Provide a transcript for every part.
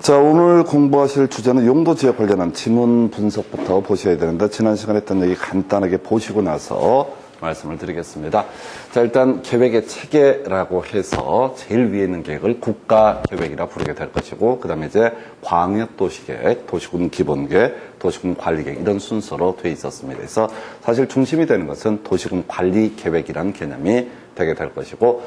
자, 오늘 공부하실 주제는 용도 지역 관련한 지문 분석부터 보셔야 되는데, 지난 시간에 했던 얘기 간단하게 보시고 나서 말씀을 드리겠습니다. 자, 일단 계획의 체계라고 해서 제일 위에 있는 계획을 국가계획이라 부르게 될 것이고, 그 다음에 이제 광역도시계획, 도시군 기본계획, 도시군 관리계획 이런 순서로 돼 있었습니다. 그래서 사실 중심이 되는 것은 도시군 관리계획이라는 개념이 되게 될 것이고,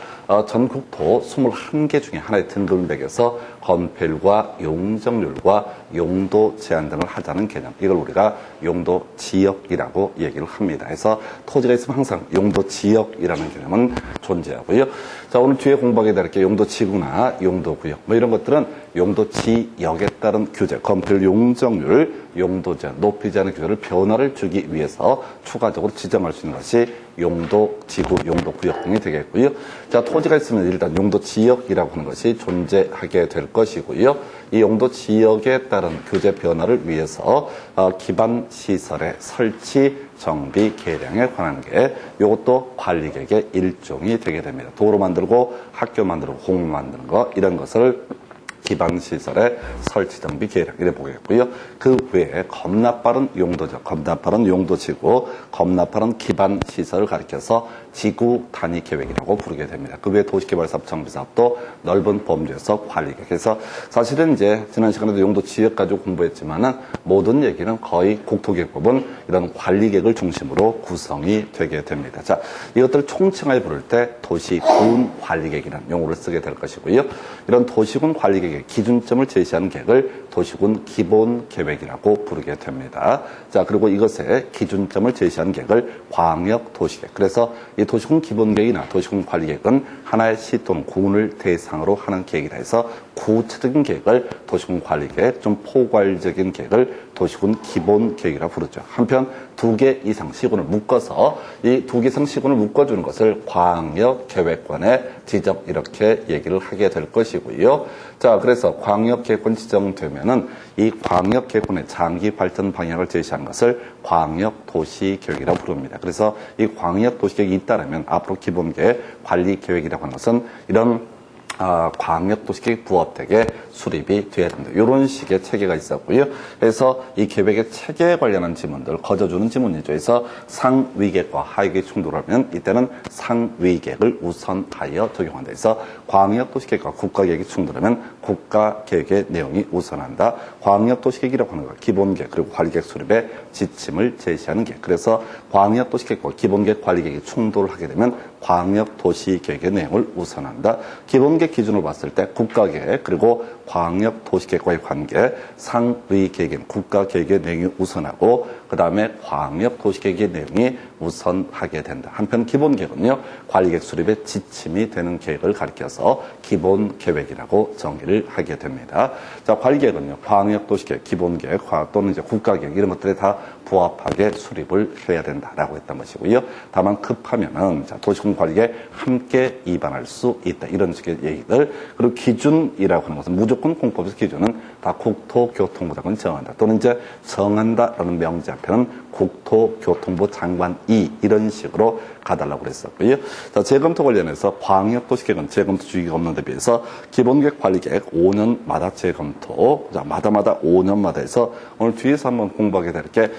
전국토 21개 중에 하나의 등급을 매겨서 건폐율과 용적률과 용도 제한 등을 하자는 개념, 이걸 우리가 용도 지역이라고 얘기를 합니다. 그래서 토지가 있으면 항상 용도 지역이라는 개념은 존재하고요. 자, 오늘 뒤에 공부하게 될 게 용도 지구나 용도 구역 뭐 이런 것들은 용도 지역에 따른 규제, 건폐율, 용적률, 용도 제한, 높이지 않은 규제를 변화를 주기 위해서 추가적으로 지정할 수 있는 것이 용도 지구, 용도 구역 등이 되겠고요. 자, 토지가 있으면 일단 용도 지역이라고 하는 것이 존재하게 될 것이고요. 이 용도 지역에 따른 규제 변화를 위해서 기반 시설의 설치, 정비, 개량에 관한 게 이것도 관리계획의 일종이 되게 됩니다. 도로 만들고 학교 만들고 공원 만드는 거 이런 것을 기반시설의 설치, 정비, 개량 이래 보겠고요. 그 외에 겁나 빠른 용도적, 겁나 빠른 용도지구, 겁나 빠른 기반시설을 가리켜서 지구 단위 계획이라고 부르게 됩니다. 그 외에 도시개발사업, 정비사업도 넓은 범주에서 관리계획. 그래서 사실은 이제 지난 시간에도 용도 지역 가지고 공부했지만은 모든 얘기는 거의 국토계획법은 이런 관리계획을 중심으로 구성이 되게 됩니다. 자, 이것들 총칭하여 부를 때 도시군 관리계획이라는 용어를 쓰게 될 것이고요. 이런 도시군 관리계획 기준점을 제시하는 계획을 도시군 기본계획이라고 부르게 됩니다. 자, 그리고 이것의 기준점을 제시하는 계획을 광역도시계획. 그래서 이 도시군 기본계획이나 도시군 관리계획은 하나의 시 또는 군을 대상으로 하는 계획이라 해서 구체적인 계획을 도시군 관리계획, 좀 포괄적인 계획을 도시군 기본계획이라고 부르죠. 한편 2개 이상 시군을 묶어서 이 2개 이상 시군을 묶어주는 것을 광역계획권의 지정 이렇게 얘기를 하게 될 것이고요. 자, 그래서 광역계획권 지정되면은 이 광역계획권의 장기 발전 방향을 제시하는 것을 광역도시계획이라고 부릅니다. 그래서 이 광역도시계획이 잇따르면 앞으로 기본계획, 관리계획이라고 하는 것은 이런 광역도시계획 부업되게 수립이 돼야 된다. 이런 식의 체계가 있었고요. 그래서 이 계획의 체계에 관련한 지문들, 거저주는 지문이죠. 그래서 상위계획과 하위계획이 충돌하면 이때는 상위계획을 우선하여 적용한다. 그래서 광역도시계획과 국가계획이 충돌하면 국가계획의 내용이 우선한다. 광역도시계획이라고 하는 것, 기본계획 그리고 관리계획 수립의 지침을 제시하는 계획. 그래서 광역도시계획과 기본계획, 관리계획이 충돌하게 되면 광역도시계획의 내용을 우선한다. 기본계획 기준으로 봤을 때 국가계획 그리고 광역도시계획과의 관계, 상위계획인 국가계획의 내용이 우선하고 그 다음에 광역도시계획의 내용이 우선하게 된다. 한편 기본계획은요, 관리계획 수립의 지침이 되는 계획을 가리켜서 기본계획이라고 정의를 하게 됩니다. 자, 관리계획은요, 광역도시계획, 기본계획 또는 이제 국가계획 이런 것들에 다 부합하게 수립을 해야 된다라고 했던 것이고요. 다만 급하면은 자, 도시군 관리계획 함께 입안할 수 있다. 이런 식의 얘기들. 그리고 기준이라고 하는 것은 무조건 공법에서 기준은 다 국토교통부 장관이 정한다. 또는 이제 정한다라는 명제 앞에는 국토교통부 장관이 이런 식으로 가달라고 그랬었고요. 자, 재검토 관련해서 광역도시계획은 재검토 주기가 없는 데 비해서 기본계획, 관리계획 5년마다 재검토, 자, 마다마다 5년마다 해서 오늘 뒤에서 한번 공부하게 될 게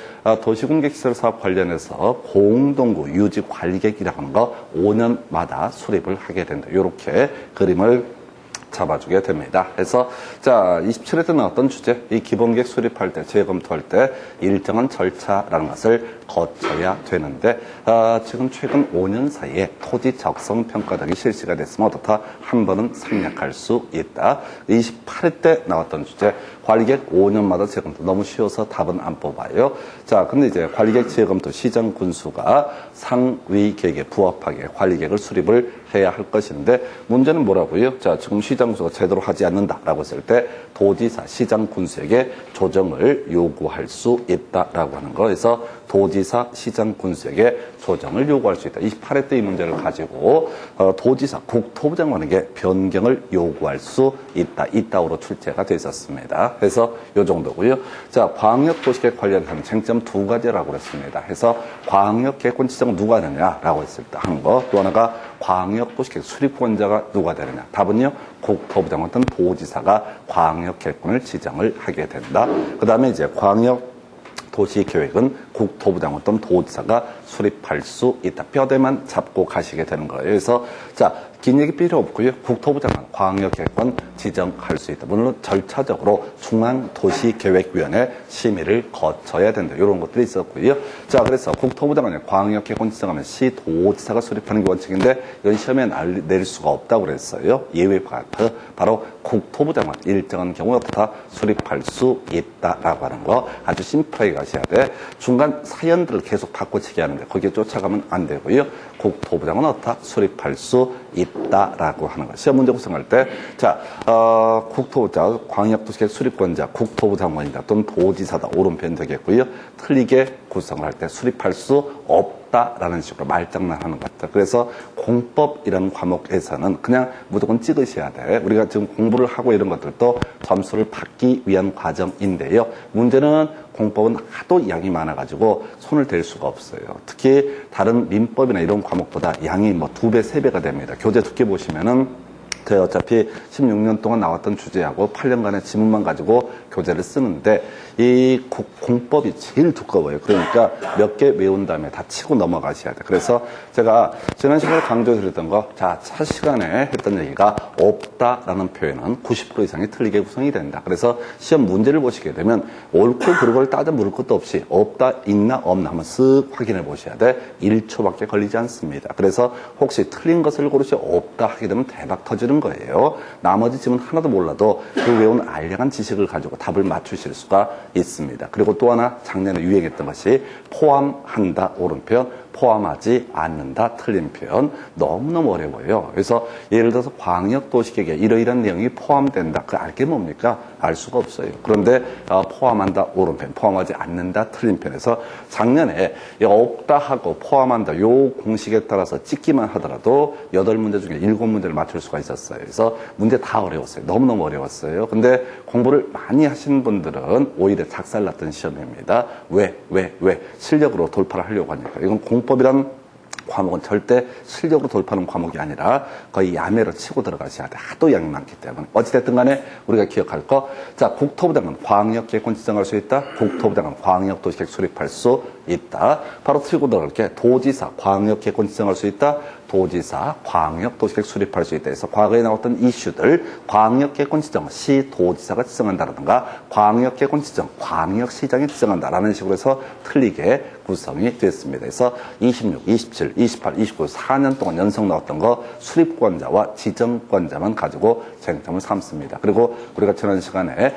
도시공객시설 사업 관련해서 공동구 유지 관리계획이라고 하는 거 5년마다 수립을 하게 된다. 이렇게 그림을 잡아주게 됩니다. 그래서 자, 27회 때 나왔던 주제, 이 기본계획 수립할 때, 재검토할 때 일정한 절차라는 것을 거쳐야 되는데 지금 최근 5년 사이에 토지 적성 평가 등이 실시가 됐으면 어떻다? 한 번은 생략할 수 있다. 28회 때 나왔던 주제, 관리계획 5년마다 재검토. 너무 쉬워서 답은 안 뽑아요. 자, 근데 이제 관리계획 재검토 시정 군수가 상위 계획에 부합하게 관리계획을 수립을 해야 할 것인데 문제는 뭐라고요? 자, 지금 시장군수가 제대로 하지 않는다라고 했을 때 도지사, 시장 군수에게 조정을 요구할 수 있다라고 하는 거에서 도지사, 시장, 군수에게 조정을 요구할 수 있다. 28회 때 이 문제를 가지고 도지사, 국토부 장관에게 변경을 요구할 수 있다. 이따오로 출제가 돼 있었습니다. 그래서 요 정도고요. 자, 광역도시계획 관련해서는 쟁점 두 가지라고 그랬습니다. 해서 광역계획권 지정은 누가 하느냐라고 했을 때 한 거, 또 하나가 광역도시계획 수립권자가 누가 되느냐. 답은요, 국토부 장관 또는 도지사가 광역계획권을 지정을 하게 된다. 그 다음에 이제 광역도시계획은 국토부 장관 또는 도지사가 수립할 수 있다. 뼈대만 잡고 가시게 되는 거예요. 그래서 자, 긴 얘기 필요 없고요. 국토부 장관 광역계획권 지정할 수 있다. 물론 절차적으로 중앙도시계획위원회 심의를 거쳐야 된다. 이런 것들이 있었고요. 자, 그래서 국토부 장관이 광역계획권 지정하면 시도지사가 수립하는 게 원칙인데 이건 시험에 낼 수가 없다고 그랬어요. 예외 파트. 바로 국토부 장관 일정한 경우에 다 수립할 수 있다라고 하는 거 아주 심플하게 가셔야 돼. 중간 사연들을 계속 바꿔치기 하는데 거기에 쫓아가면 안 되고요. 국토부 장관은 어떻다 수립할 수 있다라고 하는 거. 시험 문제 구성할 때, 자, 국토부자, 광역도시계획 수립권자, 국토부 장관이다 또는 도지사다. 오른편 되겠고요. 틀리게 구성을 할 때 수립할 수 없다라는 식으로 말장난하는 것 같다. 그래서 공법이라는 과목에서는 그냥 무조건 찍으셔야 돼. 우리가 지금 공부를 하고 이런 것들도 점수를 받기 위한 과정인데요. 문제는 공법은 하도 양이 많아가지고 손을 댈 수가 없어요. 특히 다른 민법이나 이런 과목보다 양이 뭐 2배, 3배가 됩니다. 교재 두께 보시면은 어차피 16년 동안 나왔던 주제하고 8년간의 지문만 가지고 교재를 쓰는데 이 공법이 제일 두꺼워요. 그러니까 몇 개 외운 다음에 다 치고 넘어가셔야 돼. 그래서 제가 지난 시간에 강조드렸던 거, 자, 첫 시간에 했던 얘기가 없다라는 표현은 90% 이상이 틀리게 구성이 된다. 그래서 시험 문제를 보시게 되면 옳고 그르고를 따져 물을 것도 없이 없다, 있나, 없나 한번 쓱 확인해 보셔야 돼. 1초밖에 걸리지 않습니다. 그래서 혹시 틀린 것을 고르시 없다 하게 되면 대박 터지는 거예요. 나머지 지문 하나도 몰라도 그 외운 알량한 지식을 가지고 답을 맞추실 수가 있습니다. 그리고 또 하나 작년에 유행했던 것이 포함한다 오른편, 포함하지 않는다 틀린 표현. 너무너무 어려워요. 그래서 예를 들어서 광역도시계획에 이러이러한 내용이 포함된다. 그 알게 뭡니까? 알 수가 없어요. 그런데 포함한다 오른편, 포함하지 않는다 틀린 편에서 작년에 없다 하고 포함한다 요 공식에 따라서 찍기만 하더라도 8문제 중에 7문제를 맞출 수가 있었어요. 그래서 문제 다 어려웠어요. 너무너무 어려웠어요. 근데 공부를 많이 하신 분들은 오히려 작살났던 시험입니다. 왜? 실력으로 돌파를 하려고 하니까. 이건 공법이란 과목은 절대 실력으로 돌파하는 과목이 아니라 거의 야매로 치고 들어가셔야 돼. 하도 양이 많기 때문에. 어찌됐든 간에 우리가 기억할 거. 자, 국토부 장관 광역계획권 지정할 수 있다. 국토부 장관 광역도시계획 수립할 수 있다. 바로 틀고 들어갈게. 도지사 광역계획권 지정할 수 있다. 도지사 광역도시계획 수립할 수 있다 해서 과거에 나왔던 이슈들 광역계획권 지정 시도지사가 지정한다라든가 광역계획권 지정 광역시장이 지정한다라는 식으로 해서 틀리게 구성이 됐습니다. 그래서 26, 27, 28, 29 4년 동안 연속 나왔던 거 수립권자와 지정권자만 가지고 쟁점을 삼습니다. 그리고 우리가 지난 시간에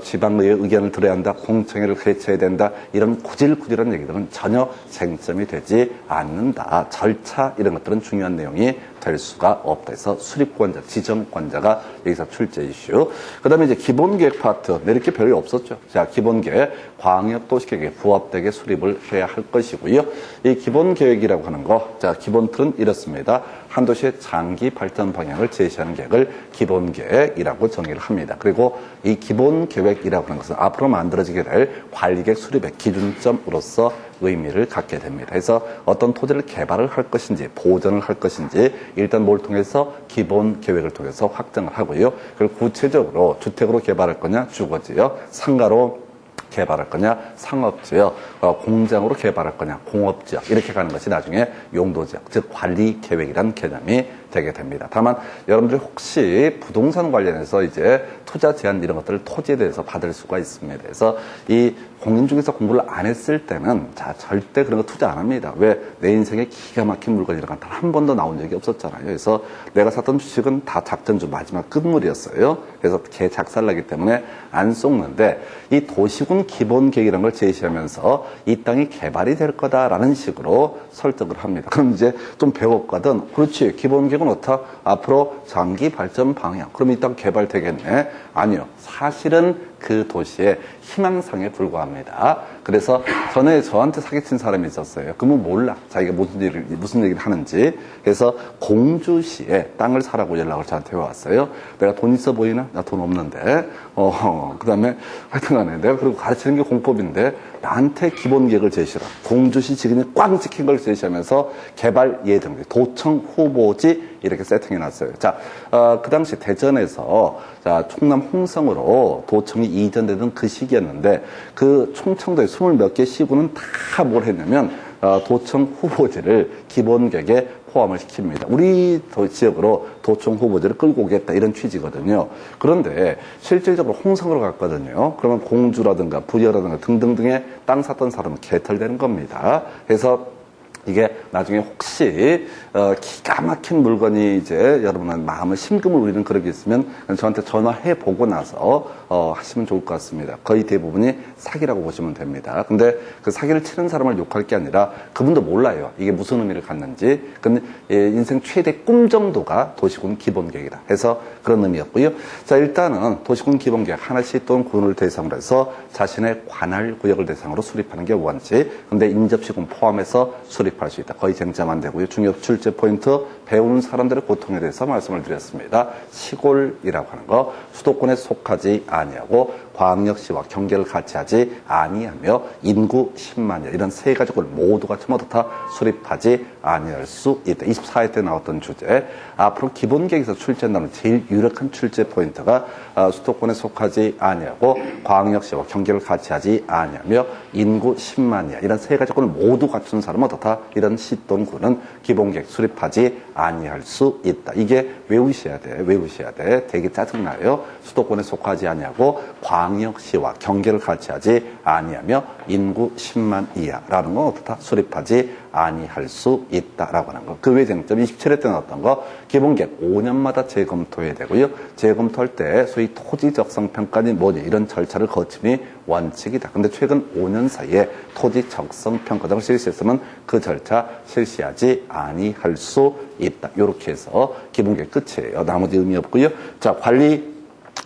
지방의회 의견을 들어야 한다, 공청회를 개최해야 된다 이런 구질구질한 얘기들은 전혀 쟁점이 되지 않는다. 절차 이런 것들은 중요한 내용이 될 수가 없다 해서 수립권자, 지정권자가 여기서 출제 이슈. 그 다음에 이제 기본계획 파트, 내릴 게 별로 없었죠. 자, 기본계획, 광역도시계획에 부합되게 수립을 해야 할 것이고요. 이 기본계획이라고 하는 거, 자, 기본 틀은 이렇습니다. 한 도시의 장기 발전 방향을 제시하는 계획을 기본계획이라고 정의를 합니다. 그리고 이 기본계획이라고 하는 것은 앞으로 만들어지게 될 관리계획 수립의 기준점으로서 의미를 갖게 됩니다. 그래서 어떤 토지를 개발을 할 것인지 보전을 할 것인지 일단 뭘 통해서 기본 계획을 통해서 확정을 하고요. 그리고 구체적으로 주택으로 개발할 거냐, 주거지요, 상가로 개발할 거냐, 상업지역, 공장으로 개발할 거냐, 공업지역 이렇게 가는 것이 나중에 용도지역, 즉 관리계획이라는 개념이 되게 됩니다. 다만 여러분들이 혹시 부동산 관련해서 이제 투자 제한 이런 것들을 토지에 대해서 받을 수가 있습니다. 그래서 이 공인 중에서 공부를 안 했을 때는 자 절대 그런 거 투자 안 합니다. 왜? 내 인생에 기가 막힌 물건이라는 건 단 한 번도 나온 적이 없었잖아요. 그래서 내가 샀던 주식은 다 작전주 마지막 끝물이었어요. 그래서 개 작살나기 때문에 안 쏟는데 이 도시군 기본계획이라는 걸 제시하면서 이 땅이 개발이 될 거다라는 식으로 설득을 합니다. 그럼 이제 좀 배웠거든. 그렇지. 기본계획은 어떻다? 앞으로 장기 발전 방향. 그럼 이 땅 개발되겠네. 아니요. 사실은 그 도시의 희망상에 불과합니다. 그래서 전에 저한테 사기친 사람이 있었어요. 그러면 몰라. 자기가 무슨 얘기를 하는지. 그래서 공주시에 땅을 사라고 연락을 저한테 왔어요. 내가 돈 있어 보이나? 나 돈 없는데. 그 다음에 하여튼 간에 내가 그리고 가르치는 게 공법인데 나한테 기본 계획을 제시하라. 공주시 지금이 꽝 찍힌 걸 제시하면서 개발 예정지, 도청 후보지 이렇게 세팅해놨어요. 자, 그 당시 대전에서 자, 충남 홍성으로 도청이 이전되던 그 시기였는데 그 충청도에 20몇 개 시군은 다 뭘 했냐면 도청 후보지를 기본 계획에 포함을 시킵니다. 우리 지역으로 도청 후보지를 끌고 오겠다 이런 취지거든요. 그런데 실질적으로 홍성으로 갔거든요. 그러면 공주라든가 부여라든가 등등등의 땅 샀던 사람은 개털되는 겁니다. 그래서 이게 나중에 혹시 기가 막힌 물건이 이제 여러분은 마음을 심금을 울리는 그런 게 있으면 저한테 전화해 보고 나서 하시면 좋을 것 같습니다. 거의 대부분이 사기라고 보시면 됩니다. 근데 그 사기를 치는 사람을 욕할 게 아니라 그분도 몰라요. 이게 무슨 의미를 갖는지. 근데 인생 최대 꿈 정도가 도시군 기본계획이다. 해서 그런 의미였고요. 자, 일단은 도시군 기본계획 하나씩 또는 군을 대상으로 해서 자신의 관할 구역을 대상으로 수립하는 게 원칙. 근데 인접시군 포함해서 수립할 수 있다. 거의 쟁점만 되고요. 중요 출제 포인트 배우는 사람들의 고통에 대해서 말씀을 드렸습니다. 시골이라고 하는 거 수도권에 속하지 아니하고 광역시와 경계를 같이 하지 아니하며 인구 10만여 이런 세 가지를 모두가 전부 다 수립하지 아니할 수 있다. 24회 때 나왔던 주제. 앞으로 기본계획에서 출제한다는 제일 유력한 출제 포인트가 수도권에 속하지 아니하고 광역시와 경계를 같이 하지 아니하며 인구 10만여 이런 세 가지를 모두 갖춘 사람은 어떻다? 이런 시 또는 구는 기본계획 수립하지 아니할 수 있다. 이게 외우셔야 돼. 되게 짜증나요. 수도권에 속하지 아니하고 광역시와 경계를 같이 하지 아니하며 인구 10만 이하라는 건 어떻다? 수립하지 아니할 수 있다라고 하는 거. 그 외 쟁점 27회 때 나왔던 거 기본계획 5년마다 재검토해야 되고요. 재검토할 때 소위 토지적성 평가니 뭐니 이런 절차를 거침이 원칙이다. 근데 최근 5년 사이에 토지적성 평가 등을 실시했으면 그 절차 실시하지 아니할 수 있다. 이렇게 해서 기본계획 끝이에요. 나머지 의미 없고요. 자, 관리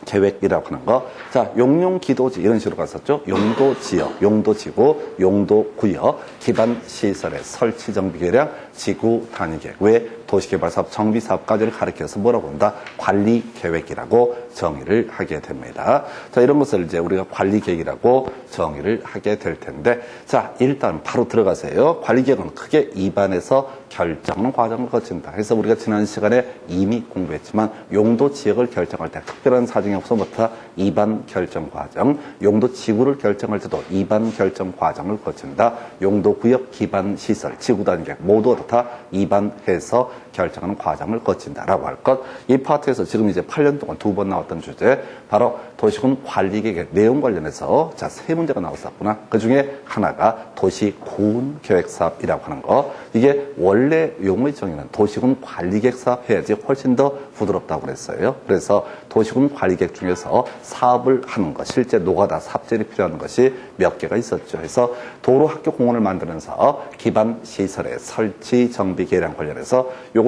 계획이라고 하는 거. 자, 용용기도지 이런 식으로 갔었죠. 용도지역, 용도지구, 용도구역, 기반시설의 설치 정비 계량, 지구 단위 계획. 왜 도시개발사업 정비사업까지를 가리켜서 뭐라고 한다? 관리계획이라고 정의를 하게 됩니다. 자, 이런 것을 이제 우리가 관리계획이라고 정의를 하게 될 텐데, 자, 일단 바로 들어가세요. 관리계획은 크게 2반에서 결정하는 과정을 거친다. 그래서 우리가 지난 시간에 이미 공부했지만 용도 지역을 결정할 때 특별한 사정이 없어부터 2반 결정 과정, 용도 지구를 결정할 때도 2반 결정 과정을 거친다. 용도 구역 기반 시설, 지구 단위 계획 모두 다 2반해서 결정하는 과정을 거친다라고 할 것. 이 파트에서 지금 이제 8년 동안 2번 나왔던 주제, 바로 도시군 관리계획 내용 관련해서 자, 3문제가 나왔었구나. 그 중에 하나가 도시군 계획사업이라고 하는 거. 이게 원래 용어의 정의는 도시군 관리계획 사업 해야지 훨씬 더 부드럽다고 그랬어요. 그래서 도시군 관리계획 중에서 사업을 하는 것, 실제 노가다 삽질이 필요한 것이 몇 개가 있었죠. 그래서 도로, 학교, 공원을 만드는 사업, 기반 시설의 설치, 정비, 계량 관련해서 요거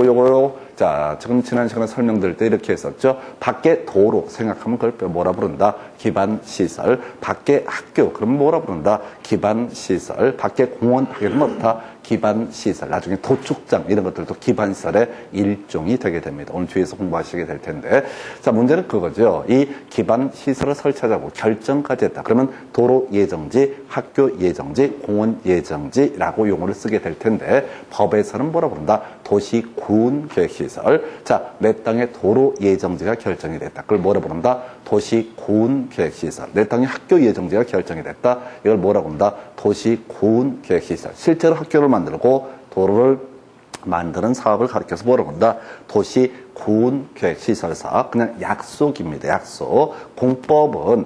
자, 지금 지난 시간에 설명드릴 때 이렇게 했었죠. 밖에 도로 생각하면 그걸 뭐라 부른다? 기반 시설. 밖에 학교 그럼 뭐라 부른다? 기반 시설. 밖에 공원 이런 뭐다? 기반 시설. 나중에 도축장 이런 것들도 기반 시설의 일종이 되게 됩니다. 오늘 뒤에서 공부하시게 될 텐데. 자, 문제는 그거죠. 이 기반 시설을 설치하자고 결정까지 했다. 그러면 도로 예정지, 학교 예정지, 공원 예정지라고 용어를 쓰게 될 텐데 법에서는 뭐라 부른다? 도시군 계획시설. 자, 내 땅의 도로 예정지가 결정이 됐다. 그걸 뭐라 부른다? 도시군 계획시설. 내 땅의 학교 예정지가 결정이 됐다. 이걸 뭐라고 한다? 도시군 계획시설. 실제로 학교를 만들고 도로를 만드는 사업을 가리켜서 뭐라고 한다? 도시군 계획시설 사업. 그냥 약속입니다. 약속. 공법은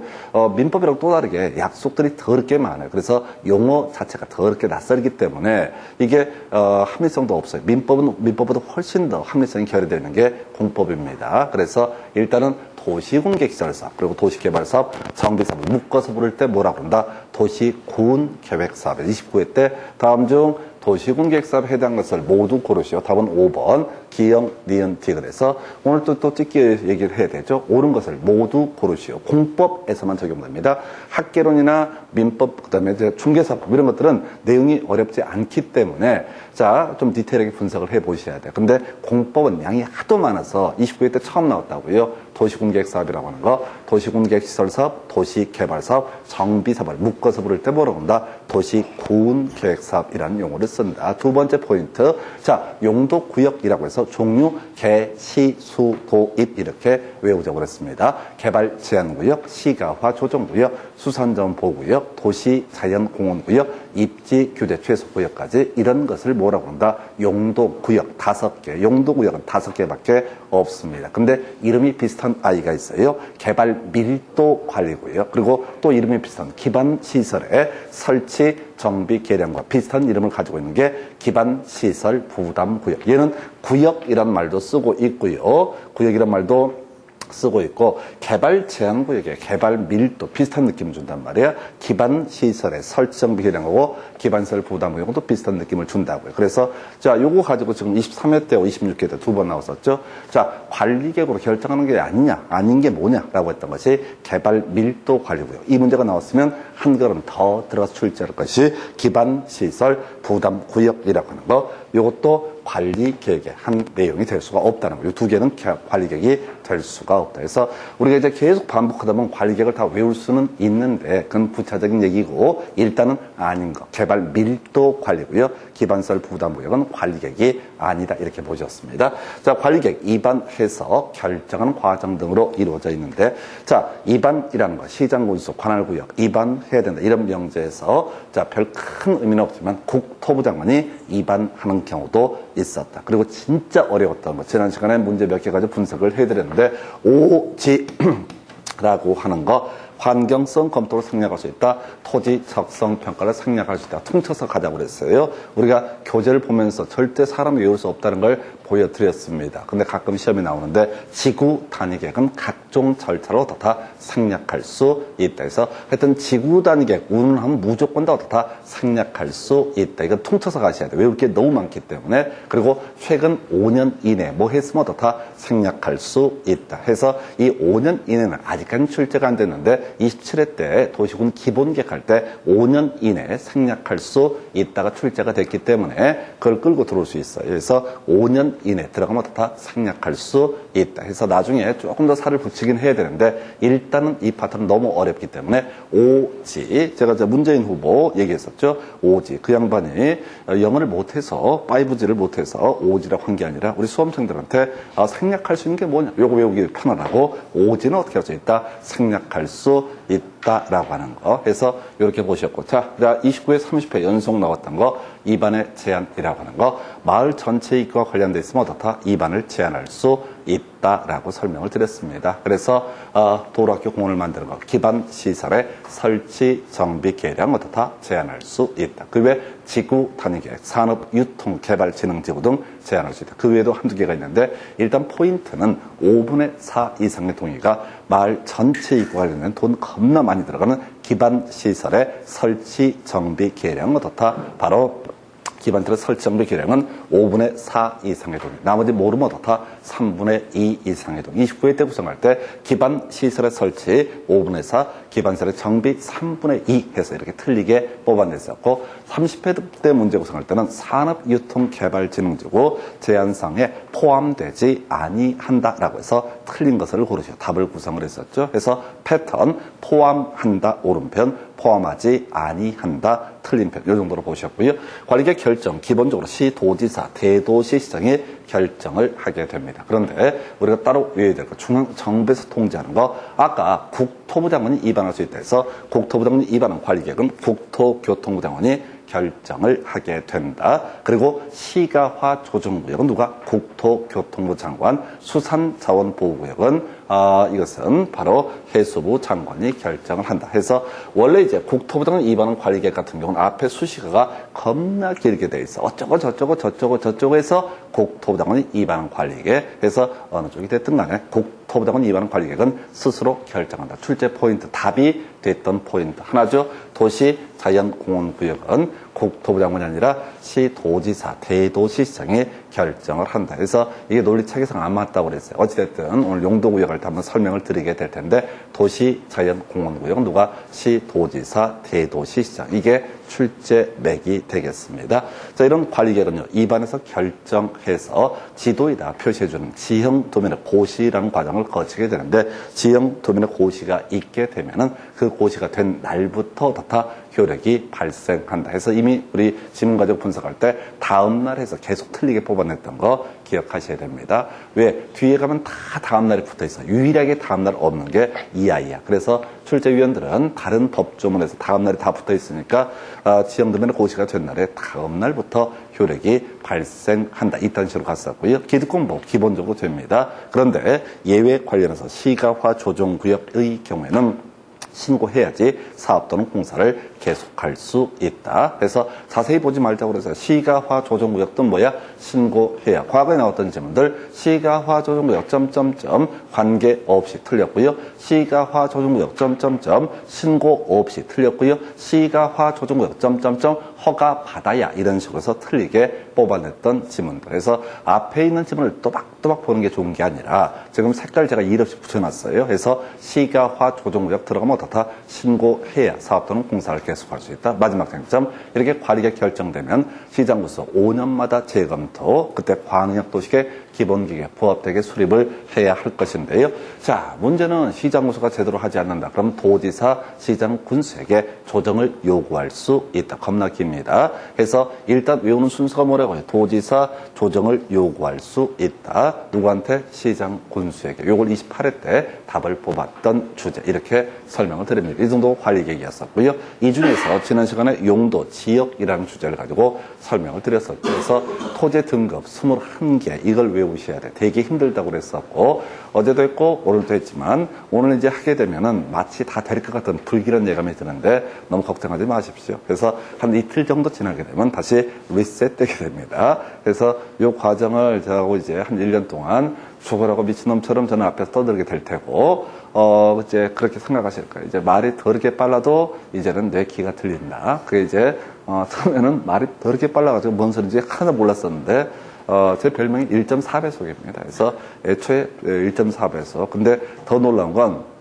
민법이랑 또 다르게 약속들이 더럽게 많아요. 그래서 용어 자체가 더럽게 낯설기 때문에 이게 합리성도 없어요. 민법보다 훨씬 더 합리성이 결여되어 있는 게 공법입니다. 그래서 일단은 도시군 계획시설 사업, 그리고 도시개발 사업, 정비 사업을 묶어서 부를 때 뭐라고 한다? 도시군 계획 사업. 29회 때 다음 중 도시군계획사업에 해당하는 것을 모두 고르시오. 답은 5번 기영, 니은, 디. 그래서 오늘 또 찍기 얘기를 해야 되죠. 옳은 것을 모두 고르시오. 공법에서만 적용됩니다. 학개론이나 민법, 그다음에 이제 중개사법 이런 것들은 내용이 어렵지 않기 때문에 자, 좀 디테일하게 분석을 해 보셔야 돼요. 근데 공법은 양이 하도 많아서 29회 때 처음 나왔다고요. 도시군계획사업이라고 하는 거, 도시군계획시설사업, 도시개발사업, 정비사업을 묶어서 부를 때 뭐라고 한다? 도시군계획사업이라는 용어를 쓴다. 두 번째 포인트. 자, 용도구역이라고 해서 종류, 개, 시, 수, 도, 입 이렇게 외우자고 그랬습니다. 개발제한구역, 시가화 조정구역, 수산자원 보호구역, 도시자연공원구역, 입지 규제 최소구역까지 이런 것을 뭐라고 한다? 용도구역 5개. 용도구역은 5개밖에 없습니다. 근데 이름이 비슷한 아이가 있어요. 개발밀도관리구역. 그리고 또 이름이 비슷한 기반시설의 설치, 정비, 개량과 비슷한 이름을 가지고 있는 게 기반시설 부담구역. 얘는 구역이란 말도 쓰고 있고요. 구역이란 말도 쓰고 있고 개발 제한 구역에 개발 밀도 비슷한 느낌을 준단 말이야. 기반 시설의 설치 정비 개량하고 기반시설 부담 구역도 비슷한 느낌을 준다고요. 그래서 자, 요거 가지고 지금 23회 때 26회 때 두 번 나왔었죠. 자, 관리계획으로 결정하는 게 아니냐, 아닌 게 뭐냐라고 했던 것이 개발 밀도 관리 구역. 이 문제가 나왔으면 한 걸음 더 들어가서 출제할 것이 기반 시설 부담 구역이라고 하는 거. 요것도 관리 계획의 한 내용이 될 수가 없다는 거예요. 이 두 개는 관리 계획이 될 수가 없다. 그래서 우리가 이제 계속 반복하다 보면 관리 계획을 다 외울 수는 있는데 그건 부차적인 얘기고 일단은 아닌 거. 개발 밀도 관리고요. 기반시설 부담 구역은 관리 계획이 아니다. 이렇게 보셨습니다. 자, 관리 계획 입안해서 결정하는 과정 등으로 이루어져 있는데 자, 입안이라는 거 시장 군수 관할 구역 입안해야 된다. 이런 명제에서 자, 별 큰 의미는 없지만 국토부 장관이 입안하는 경우도 있었다. 그리고 진짜 어려웠던 거. 지난 시간에 문제 몇 개 가지고 분석을 해드렸는데 오지라고 하는 거 환경성 검토로 생략할 수 있다. 토지 적성 평가를 생략할 수 있다. 퉁쳐서 가자고 그랬어요. 우리가 교재를 보면서 절대 사람이 외울 수 없다는 걸 보여드렸습니다. 근데 가끔 시험이 나오는데 지구 단위 계획은 각종 절차로 다 생략할 수 있다. 그래서 하여튼 지구 단위 계획 운운하면 무조건 다 생략할 수 있다. 이건 퉁쳐서 가셔야 돼요. 외울 게 너무 많기 때문에. 그리고 최근 5년 이내 뭐 했으면 다 생략할 수 있다. 해서 이 5년 이내는 아직까지 출제가 안 됐는데 27회 때 도시군 기본계획 할 때 5년 이내에 생략할 수 있다가 출제가 됐기 때문에 그걸 끌고 들어올 수 있어요. 그래서 5년 이내 들어가면 다 생략할 수 있다. 그래서 나중에 조금 더 살을 붙이긴 해야 되는데 일단은 이 파트는 너무 어렵기 때문에 오지 제가 문재인 후보 얘기했었죠. 오지 그 양반이 영어를 못해서 5G를 못해서 오지라고 한 게 아니라 우리 수험생들한테 생략할 수 있는 게 뭐냐 요거 외우기 편하라고 오지는 어떻게 할 수 있다 생략할 수 있다라고 하는 거 해서 이렇게 보셨고 자 29회 30회 연속 나왔던 거 입안의 제한이라고 하는 거 마을 전체 이익과 관련돼 있으면 어떻다 입안을 제한할 수 있다라고 설명을 드렸습니다. 그래서 도로학교 공원을 만드는 거 기반 시설의 설치 정비 개량 어떻다 제한할 수 있다. 그 외 지구 단위 계획 산업 유통 개발 진흥 지구 등 제한할 수 있다. 그 외에도 한두 개가 있는데 일단 포인트는 5분의 4 이상의 동의가 마을 전체 이익과 관련된 돈 겁나 많이 들어가는 기반 시설의 설치 정비 개량 어떻다 바로 기반틀의 설치 정비 개량은 5분의 4 이상의 동의. 나머지 모르면 어떻다? 3분의 2 이상의 동의. 29회 때 구성할 때 기반 시설의 설치 5분의 4, 기반 시설의 정비 3분의 2 해서 이렇게 틀리게 뽑아냈었고 30회 때 문제 구성할 때는 산업유통개발진흥지구 제한상에 포함되지 아니한다라고 해서 틀린 것을 고르시오. 답을 구성을 했었죠. 그래서 패턴 포함한다 오른편, 포함하지 아니한다 틀린 편. 이 정도로 보셨고요. 관리계획 결정 기본적으로 시도지사 대도시시장이 결정을 하게 됩니다. 그런데 우리가 따로 외워야 될 거 중앙정부에서 통제하는 거 아까 국토부 장관이 입안할 수 있다 해서 국토부 장관이 입안한 관리계획은 국토교통부 장관이 결정을 하게 된다. 그리고 시가화 조정구역은 누가? 국토교통부 장관, 수산자원보호구역은 이것은 바로 해수부 장관이 결정을 한다. 해서 원래 이제 국토부 장관 입안한 관리계획 같은 경우는 앞에 수식어가 겁나 길게 돼 있어. 어쩌고 저쩌고 해서 국토부 장관이 입안한 관리계획. 해서 어느 쪽이 됐든 간에 국토부 장관이 입안한 관리계획은 스스로 결정한다. 출제 포인트, 답이 됐던 포인트 하나죠. 도시 자연공원구역은 국토부 장관이 아니라 시도지사, 대도시장이 결정을 한다. 그래서 이게 논리책에서는 안 맞다고 그랬어요. 어찌됐든 오늘 용도구역을 한번 설명을 드리게 될 텐데 도시자연공원구역 누가 시도지사, 대도시장 이게 출제맥이 되겠습니다. 자, 이런 관리계획은요, 입안에서 결정해서 지도에다 표시해주는 지형 도면의 고시라는 과정을 거치게 되는데 지형 도면의 고시가 있게 되면은 그 고시가 된 날부터 부터 효력이 발생한다. 해서 이미 우리 지문과정 분석할 때 다음 날 해서 계속 틀리게 뽑아냈던 거 기억하셔야 됩니다. 왜? 뒤에 가면 다 다음 날에 붙어 있어. 유일하게 다음 날 없는 게 이 아이야. 그래서 출제위원들은 다른 법조문에서 다음 날에 다 붙어 있으니까 지형도면의 고시가 된 날에 다음 날부터 효력이 발생한다. 이딴 식으로 갔었고요. 기득권법 기본적으로 됩니다. 그런데 예외 관련해서 시가화 조정구역의 경우에는 신고해야지 사업 또는 공사를 계속할 수 있다. 그래서 자세히 보지 말자고 그래서 시가화 조정구역도 뭐야? 신고해야. 과거에 나왔던 질문들 시가화 조정구역 점점점 관계없이 틀렸고요. 시가화 조정구역 점점점 신고 없이 틀렸고요. 시가화 조정구역 점점점 허가 받아야 이런 식으로 해서 틀리게 뽑아냈던 지문들. 그래서 앞에 있는 지문을 또박또박 보는 게 좋은 게 아니라 지금 색깔 제가 일 없이 붙여놨어요. 그래서 시가화 조정구역 들어가면 어떻다? 신고해야 사업 또는 공사를 계속할 수 있다. 마지막 쟁점 이렇게 관리가 결정되면 시장부서 5년마다 재검토 그때 광역 도시계 기본기계 부합되게 수립을 해야 할 것인데요. 자, 문제는 시장부서가 제대로 하지 않는다. 그럼 도지사, 시장, 군수에게 조정을 요구할 수 있다. 겁나 깁니다. 그래서 일단 외우는 순서가 뭐라고요? 도지사 조정을 요구할 수 있다. 누구한테? 시장, 군수에게. 요걸 28회 때 답을 뽑았던 주제 이렇게 설명을 드립니다. 이 정도 관리계획이었었고요. 이 중에서 지난 시간에 용도, 지역이라는 주제를 가지고 설명을 드렸었죠. 그래서 토지 등급 21개 이걸 외우셔야 돼. 되게 힘들다고 그랬었고 어제도 했고 오늘도 했지만 오늘 이제 하게 되면은 마치 다 될 것 같은 불길한 예감이 드는데 너무 걱정하지 마십시오. 그래서 한 이틀 정도 지나게 되면 다시 리셋되게 됩니다. 그래서 이 과정을 저하고 이제 한 1년 동안 죽으라고 미친놈처럼 저는 앞에서 떠들게 될 테고 이제 그렇게 생각하실 거예요. 이제 말이 더럽게 빨라도 이제는 내 귀가 들린다. 그게 이제 처음에는 말이 더럽게 빨라가지고 뭔 소리인지 하나도 몰랐었는데 제 별명이 1.4배속입니다. 그래서 애초에 1.4배속. 근데 더 놀라운 건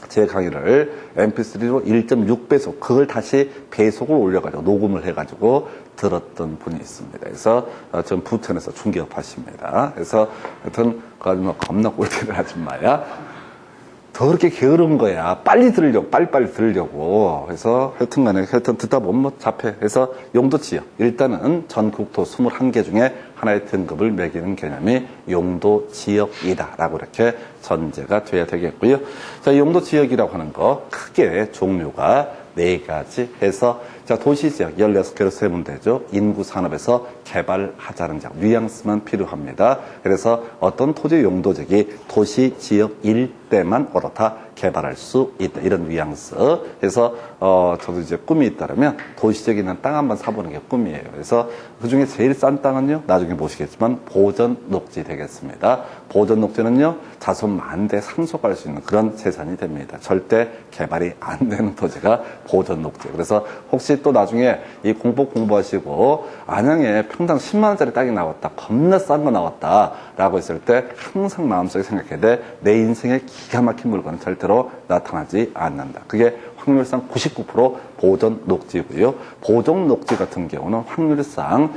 제 강의를 mp3로 1.6배속 그걸 다시 배속을 올려가지고 녹음을 해가지고 들었던 분이 있습니다. 그래서 전 부천에서 중개업 하십니다. 그래서 하여튼 뭐 겁나 꼴대를 아줌마야. 더럽게 게으른 거야. 빨리 들으려고, 빨리빨리 들으려고. 그래서 하여튼 듣다 보면 뭐 잡해. 그래서 용도 지역. 일단은 전국토 21개 중에 하나의 등급을 매기는 개념이 용도 지역이다라고 이렇게 전제가 돼야 되겠고요. 자, 용도 지역이라고 하는 거 크게 종류가 4가지 해서 자, 도시지역 16개로 세면 되죠. 인구 산업에서 개발하자는 장 뉘앙스만 필요합니다. 그래서 어떤 토지 용도적이 도시지역 일대만 어떻다 개발할 수 있다. 이런 뉘앙스. 그래서 저도 이제 꿈이 있다면 도시지역에 있는 땅 한번 사보는 게 꿈이에요. 그래서 그중에 제일 싼 땅은요. 나중에 보시겠지만 보전 녹지 되겠습니다. 보전 녹지는요. 자손 만대 상속할 수 있는 그런 재산이 됩니다. 절대 개발이 안 되는 토지가 보전 녹지. 그래서 혹시 또 나중에 이 공부하시고 안양에 평당 10만 원짜리 땅이 나왔다. 겁나 싼 거 나왔다. 라고 했을 때 항상 마음속에 생각해야 돼. 내 인생에 기가 막힌 물건은 절대로 나타나지 않는다. 그게 확률상 99% 보전 녹지고요. 보존 녹지 같은 경우는 확률상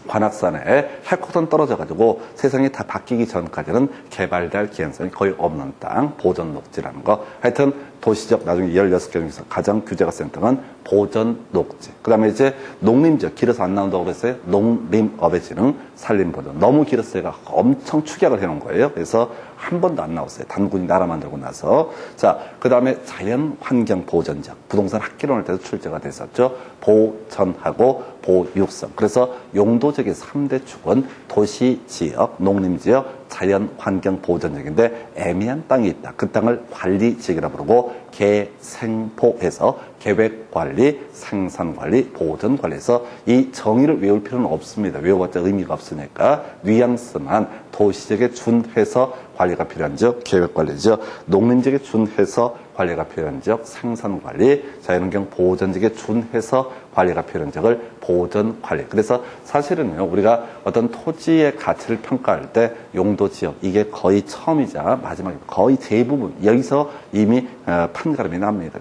관악산에 해코던 떨어져가지고 세상이 다 바뀌기 전까지는 개발될 기행성이 거의 없는 땅, 보전 녹지라는 거. 하여튼 도시적 나중에 16개 중에서 가장 규제가 센 땅은 보전 녹지. 그 다음에 이제 농림지역, 길어서 안 나온다고 그랬어요. 농림업의 진흥, 산림보전. 너무 길었어요. 엄청 축약을 해놓은 거예요. 그래서 한 번도 안 나왔어요. 단군이 나라 만들고 나서. 자, 그 다음에 자연환경보전지역. 부동산 학개론할 때도 출제가 됐었죠. 보전하고 보육성. 그래서 용도적인 3대 축은 도시지역, 농림지역, 자연환경보전지역인데 애매한 땅이 있다. 그 땅을 관리지역이라 부르고 계생포해서 계획관리, 생산관리, 보전관리해서 이 정의를 외울 필요는 없습니다. 외워봤자 의미가 없으니까 뉘앙스만 도시지역에 준해서 관리가 필요한 지역 계획관리죠. 농림지역에 준해서 관리가 필요한 지역 생산관리, 자연환경 보전지역에 준해서 관리가 필요한 지역을 보전관리. 그래서 사실은요, 우리가 어떤 토지의 가치를 평가할 때 용도지역, 이게 거의 처음이자 마지막에 거의 대부분 여기서 이미 판가름이 납니다.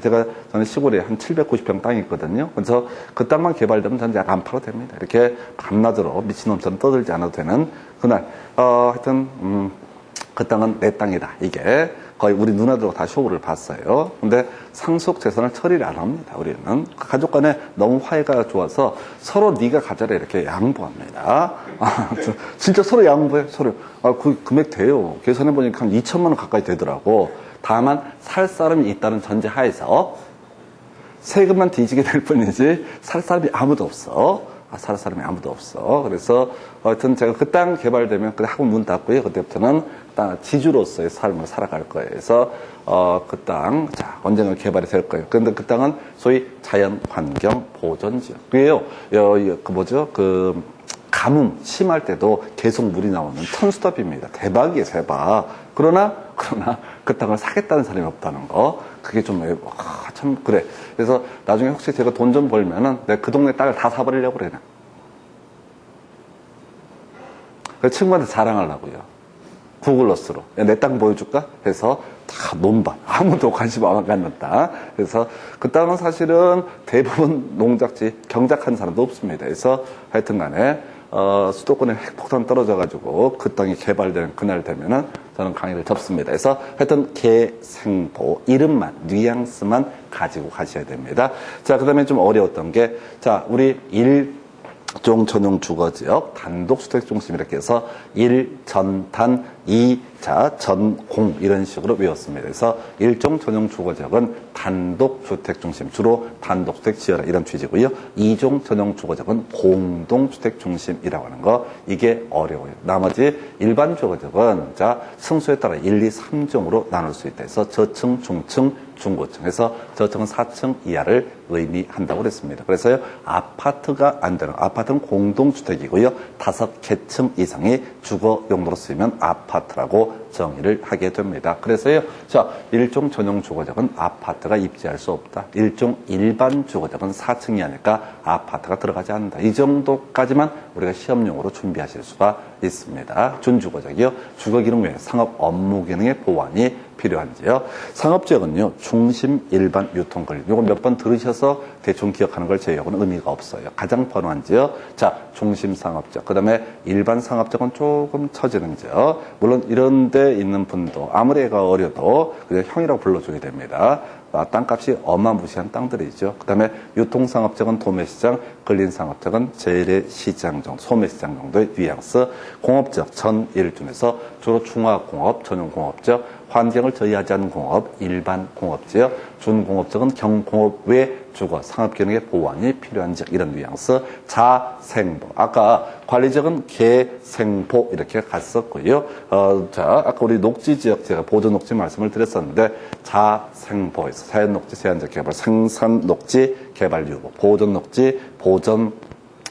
저는 시골에 한 790평 땅이 있거든요. 그래서 그 땅만 개발되면 저는 약 안 팔아도 됩니다. 이렇게 밤낮으로 미친놈처럼 떠들지 않아도 되는 그날 하여튼 그 땅은 내 땅이다. 이게 거의 우리 누나들하고 다 쇼를 봤어요. 근데 상속 재산을 처리를 안 합니다. 우리는 가족 간에 너무 화해가 좋아서 서로 네가 가져라 이렇게 양보합니다. 진짜 서로 양보해. 서로. 그 금액 돼요. 계산해 보니까 한 2천만 원 가까이 되더라고. 다만 살 사람이 있다는 전제 하에서 세금만 뒤지게 될 뿐이지 살 사람이 아무도 없어. 살 사람이 아무도 없어. 그래서 하여튼 제가 그 땅 개발되면 그 학원 문 닫고요. 그때부터는 땅 지주로서의 삶을 살아갈 거예요. 그래서 그 땅, 자, 언젠가 개발이 될 거예요. 그런데 그 땅은 소위 자연환경 보전지역. 그게요, 가뭄 심할 때도 계속 물이 나오는 천수답입니다. 대박이에요, 대박. 그러나 그 땅을 사겠다는 사람이 없다는 거. 그게 좀, 참, 그래. 그래서 나중에 혹시 제가 돈 좀 벌면은 내가 그 동네 땅을 다 사버리려고 그래. 그래서 친구한테 자랑하려고요. 구글러스로. 내 땅 보여줄까? 해서 다 논밭. 아무도 관심 안 갖는 땅. 그래서 그 땅은 사실은 대부분 농작지, 경작한 사람도 없습니다. 그래서 하여튼 간에, 수도권에 핵폭탄 떨어져가지고 그 땅이 개발되는 그날 되면은 저는 강의를 접습니다. 그래서 하여튼 개생보, 이름만, 뉘앙스만 가지고 가셔야 됩니다. 자, 그 다음에 좀 어려웠던 게, 자, 우리 일종 전용 주거지역, 단독주택 중심 이렇게 해서 일, 전, 단, 이, 자, 전, 공 이런 식으로 외웠습니다. 그래서 일종 전용 주거지역은 단독주택 중심, 주로 단독주택 지어라 이런 취지고요. 이종 전용 주거지역은 공동주택 중심이라고 하는 거, 이게 어려워요. 나머지 일반 주거지역은 자, 층수에 따라 1, 2, 3종으로 나눌 수 있다 해서 저층, 중층, 중고층 해서 저층은 4층 이하를 의미한다고 그랬습니다. 그래서요, 아파트가 안 되는, 아파트는 공동주택이고요. 5개층 이상이 주거 용도로 쓰이면 아파트라고 정의를 하게 됩니다. 그래서요, 자, 일종 전용 주거지역은 아파트가 입지할 수 없다. 일종 일반 주거지역은 4층 이하니까 아파트가 들어가지 않는다. 이 정도까지만 우리가 시험용으로 준비하실 수가 있습니다. 준주거지역이요. 주거기능 외에 상업 업무 기능의 보완이 필요한지요. 상업지역은요, 중심, 일반, 유통거리. 요거 몇 번 들으셔서 대충 기억하는 걸 제외하고는 의미가 없어요. 가장 번호한지요. 자, 중심 상업지역. 그 다음에 일반 상업지역은 조금 처지는 지역. 물론 이런 데 있는 분도 아무리 애가 어려도 그냥 형이라고 불러줘야 됩니다. 땅값이 어마무시한 땅들이죠. 그 다음에 유통상업적은 도매시장, 근린상업적은 재래시장 정도, 소매시장 정도의 뉘앙스, 공업적 전 일준에서 주로 중화공업, 전용공업적, 환경을 저해하지 않는 공업, 일반 공업지역, 준공업적은 경공업 외 주거, 상업기능의 보완이 필요한 지역, 이런 뉘앙스, 자생보. 아까 관리지역은 개생보 이렇게 갔었고요. 자, 아까 우리 녹지지역 제가 보존녹지 말씀을 드렸었는데, 자생보에서 자연녹지, 제한적 개발, 생산녹지, 개발 유보, 보존녹지, 보존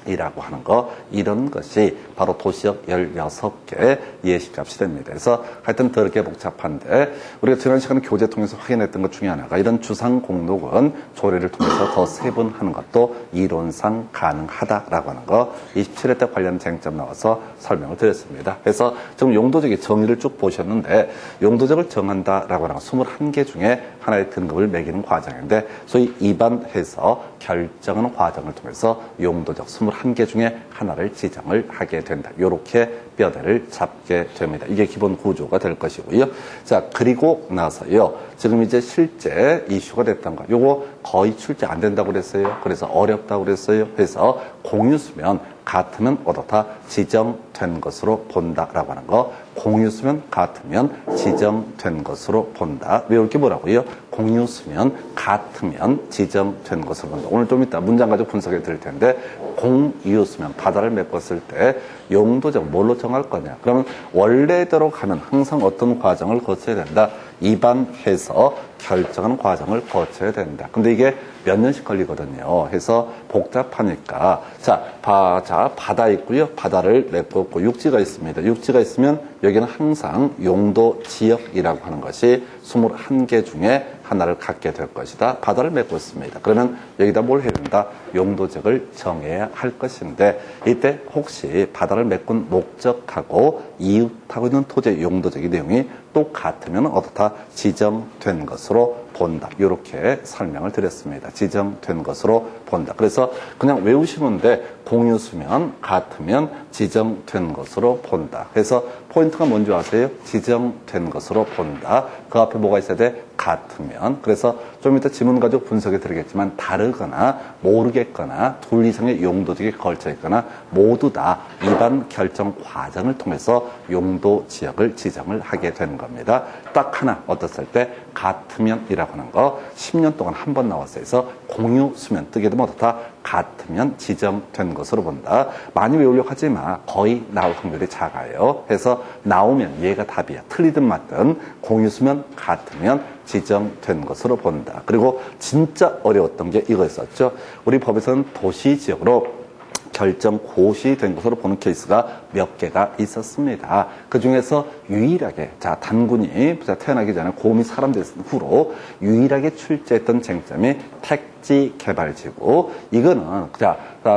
이라고 하는 거, 이런 것이 바로 도시역 16개 예시값이 됩니다. 그래서 하여튼 더럽게 복잡한데, 우리가 지난 시간에 교재 통해서 확인했던 것 중에 하나가 이런 주상 공록은 조례를 통해서 더 세분하는 것도 이론상 가능하다라고 하는 거, 27회 때 관련 쟁점 나와서 설명을 드렸습니다. 그래서 지금 용도적인 정의를 쭉 보셨는데, 용도적을 정한다라고 하는 거 21개 중에 하나의 등급을 매기는 과정인데, 소위 입안해서 결정하는 과정을 통해서 용도적 21개 중에 하나를 지정을 하게 된다. 이렇게 뼈대를 잡게 됩니다. 이게 기본 구조가 될 것이고요. 자, 그리고 나서요, 지금 이제 실제 이슈가 됐던 거, 요거 거의 출제 안 된다고 그랬어요. 그래서 어렵다고 그랬어요. 그래서 공유수면 같으면 어떻다? 지정된 것으로 본다라고 하는 거. 공유수면 같으면 지정된 것으로 본다. 외울 게 뭐라고요? 공유수면 같으면 지정된 것으로 본다. 오늘 좀 이따 문장 가지고 분석해 드릴 텐데, 공유수면 바다를 메꿨을 때 용도적 뭘로 정할 거냐? 그러면 원래대로 가면 항상 어떤 과정을 거쳐야 된다. 입안해서 결정하는 과정을 거쳐야 된다. 근데 이게 몇 년씩 걸리거든요. 해서 복잡하니까. 자, 바다 있고요. 바다를 메꿨고 육지가 있습니다. 육지가 있으면 여기는 항상 용도 지역이라고 하는 것이 21개 중에 하나를 갖게 될 것이다. 바다를 메고 있습니다. 그러면 여기다 뭘 해야 된다? 용도 지역을 정해야 할 것인데 이때 혹시 바다를 메꾼 목적하고 이웃하고 있는 토지의 용도적인 내용이 똑같으면 어떻다? 지정된 것으로 본다. 이렇게 설명을 드렸습니다. 지정된 것으로 본다. 그래서 그냥 외우시면 돼. 공유수면 같으면 지정된 것으로 본다. 그래서 포인트가 뭔지 아세요? 지정된 것으로 본다. 그 앞에 뭐가 있어야 돼? 같으면. 그래서 좀 이따 지문 가지고 분석해 드리겠지만 다르거나 모르겠거나 둘 이상의 용도지역에 걸쳐 있거나 모두 다 입안 결정 과정을 통해서 용도 지역을 지정을 하게 되는 겁니다. 딱 하나 어떻을 때 같으면이라고 하는 거 10년 동안 한 번 나왔어요. 그래서 공유 수면 뜨게 되면 어떻다? 같으면 지정된 것으로 본다. 많이 외우려고 하지 마. 거의 나올 확률이 작아요. 해서 나오면 얘가 답이야. 틀리든 맞든 공유 수면 같으면 지정된 것으로 본다. 그리고 진짜 어려웠던 게 이거였었죠. 우리 법에서는 도시 지역으로 결정 고시된 것으로 보는 케이스가 몇 개가 있었습니다. 그 중에서 유일하게, 단군이 태어나기 전에 곰이 사람 됐은 후로 유일하게 출제했던 쟁점이 택지 개발지구. 이거는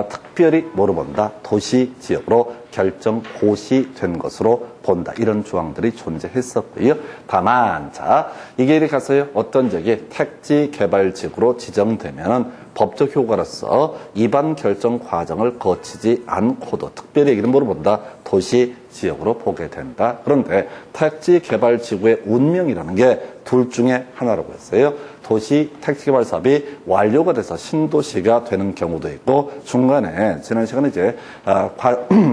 특별히 뭐로 본다? 도시 지역으로 결정 고시된 것으로 본다. 이런 조항들이 존재했었고요. 다만, 이게 이렇게 가서요. 어떤 지역이 택지 개발지구로 지정되면은 법적 효과로서 입안 결정 과정을 거치지 않고도 특별히 여기는 뭐로 본다? 도시 지역으로 보게 된다. 그런데 택지 개발 지구의 운명이라는 게 둘 중에 하나라고 했어요. 도시 택지 개발 사업이 완료가 돼서 신도시가 되는 경우도 있고 중간에 지난 시간에 이제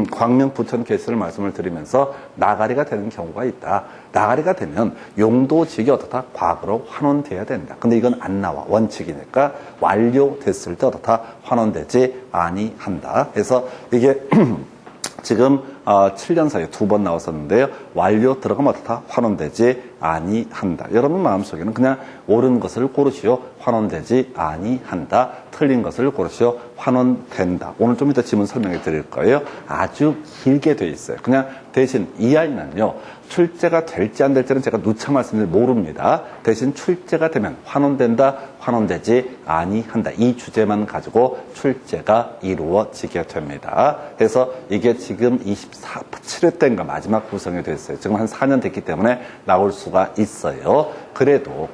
광명 부천 케이스를 말씀을 드리면서 나가리가 되는 경우가 있다. 나가리가 되면 용도 지역이 어떻다? 과거로 환원돼야 된다. 근데 이건 안 나와. 원칙이니까 완료됐을 때 어떻다? 환원되지 아니한다. 그래서 이게 지금 7년 사이에 2번 나왔었는데요. 완료 들어가면 어떻다? 환원되지 아니한다. 여러분 마음속에는 그냥 옳은 것을 고르시오. 환원되지 아니한다. 틀린 것을 고르시오. 환원된다. 오늘 좀 이따 지문 설명해 드릴 거예요. 아주 길게 돼 있어요. 그냥 대신 이 아이는요. 출제가 될지 안 될지는 제가 누차 말씀을 모릅니다. 대신 출제가 되면 환원된다, 환원되지 아니한다. 이 주제만 가지고 출제가 이루어지게 됩니다. 그래서 이게 지금 7회 때인가 마지막 구성이 됐어요. 지금 한 4년 됐기 때문에 나올 수가 있어요. 그래도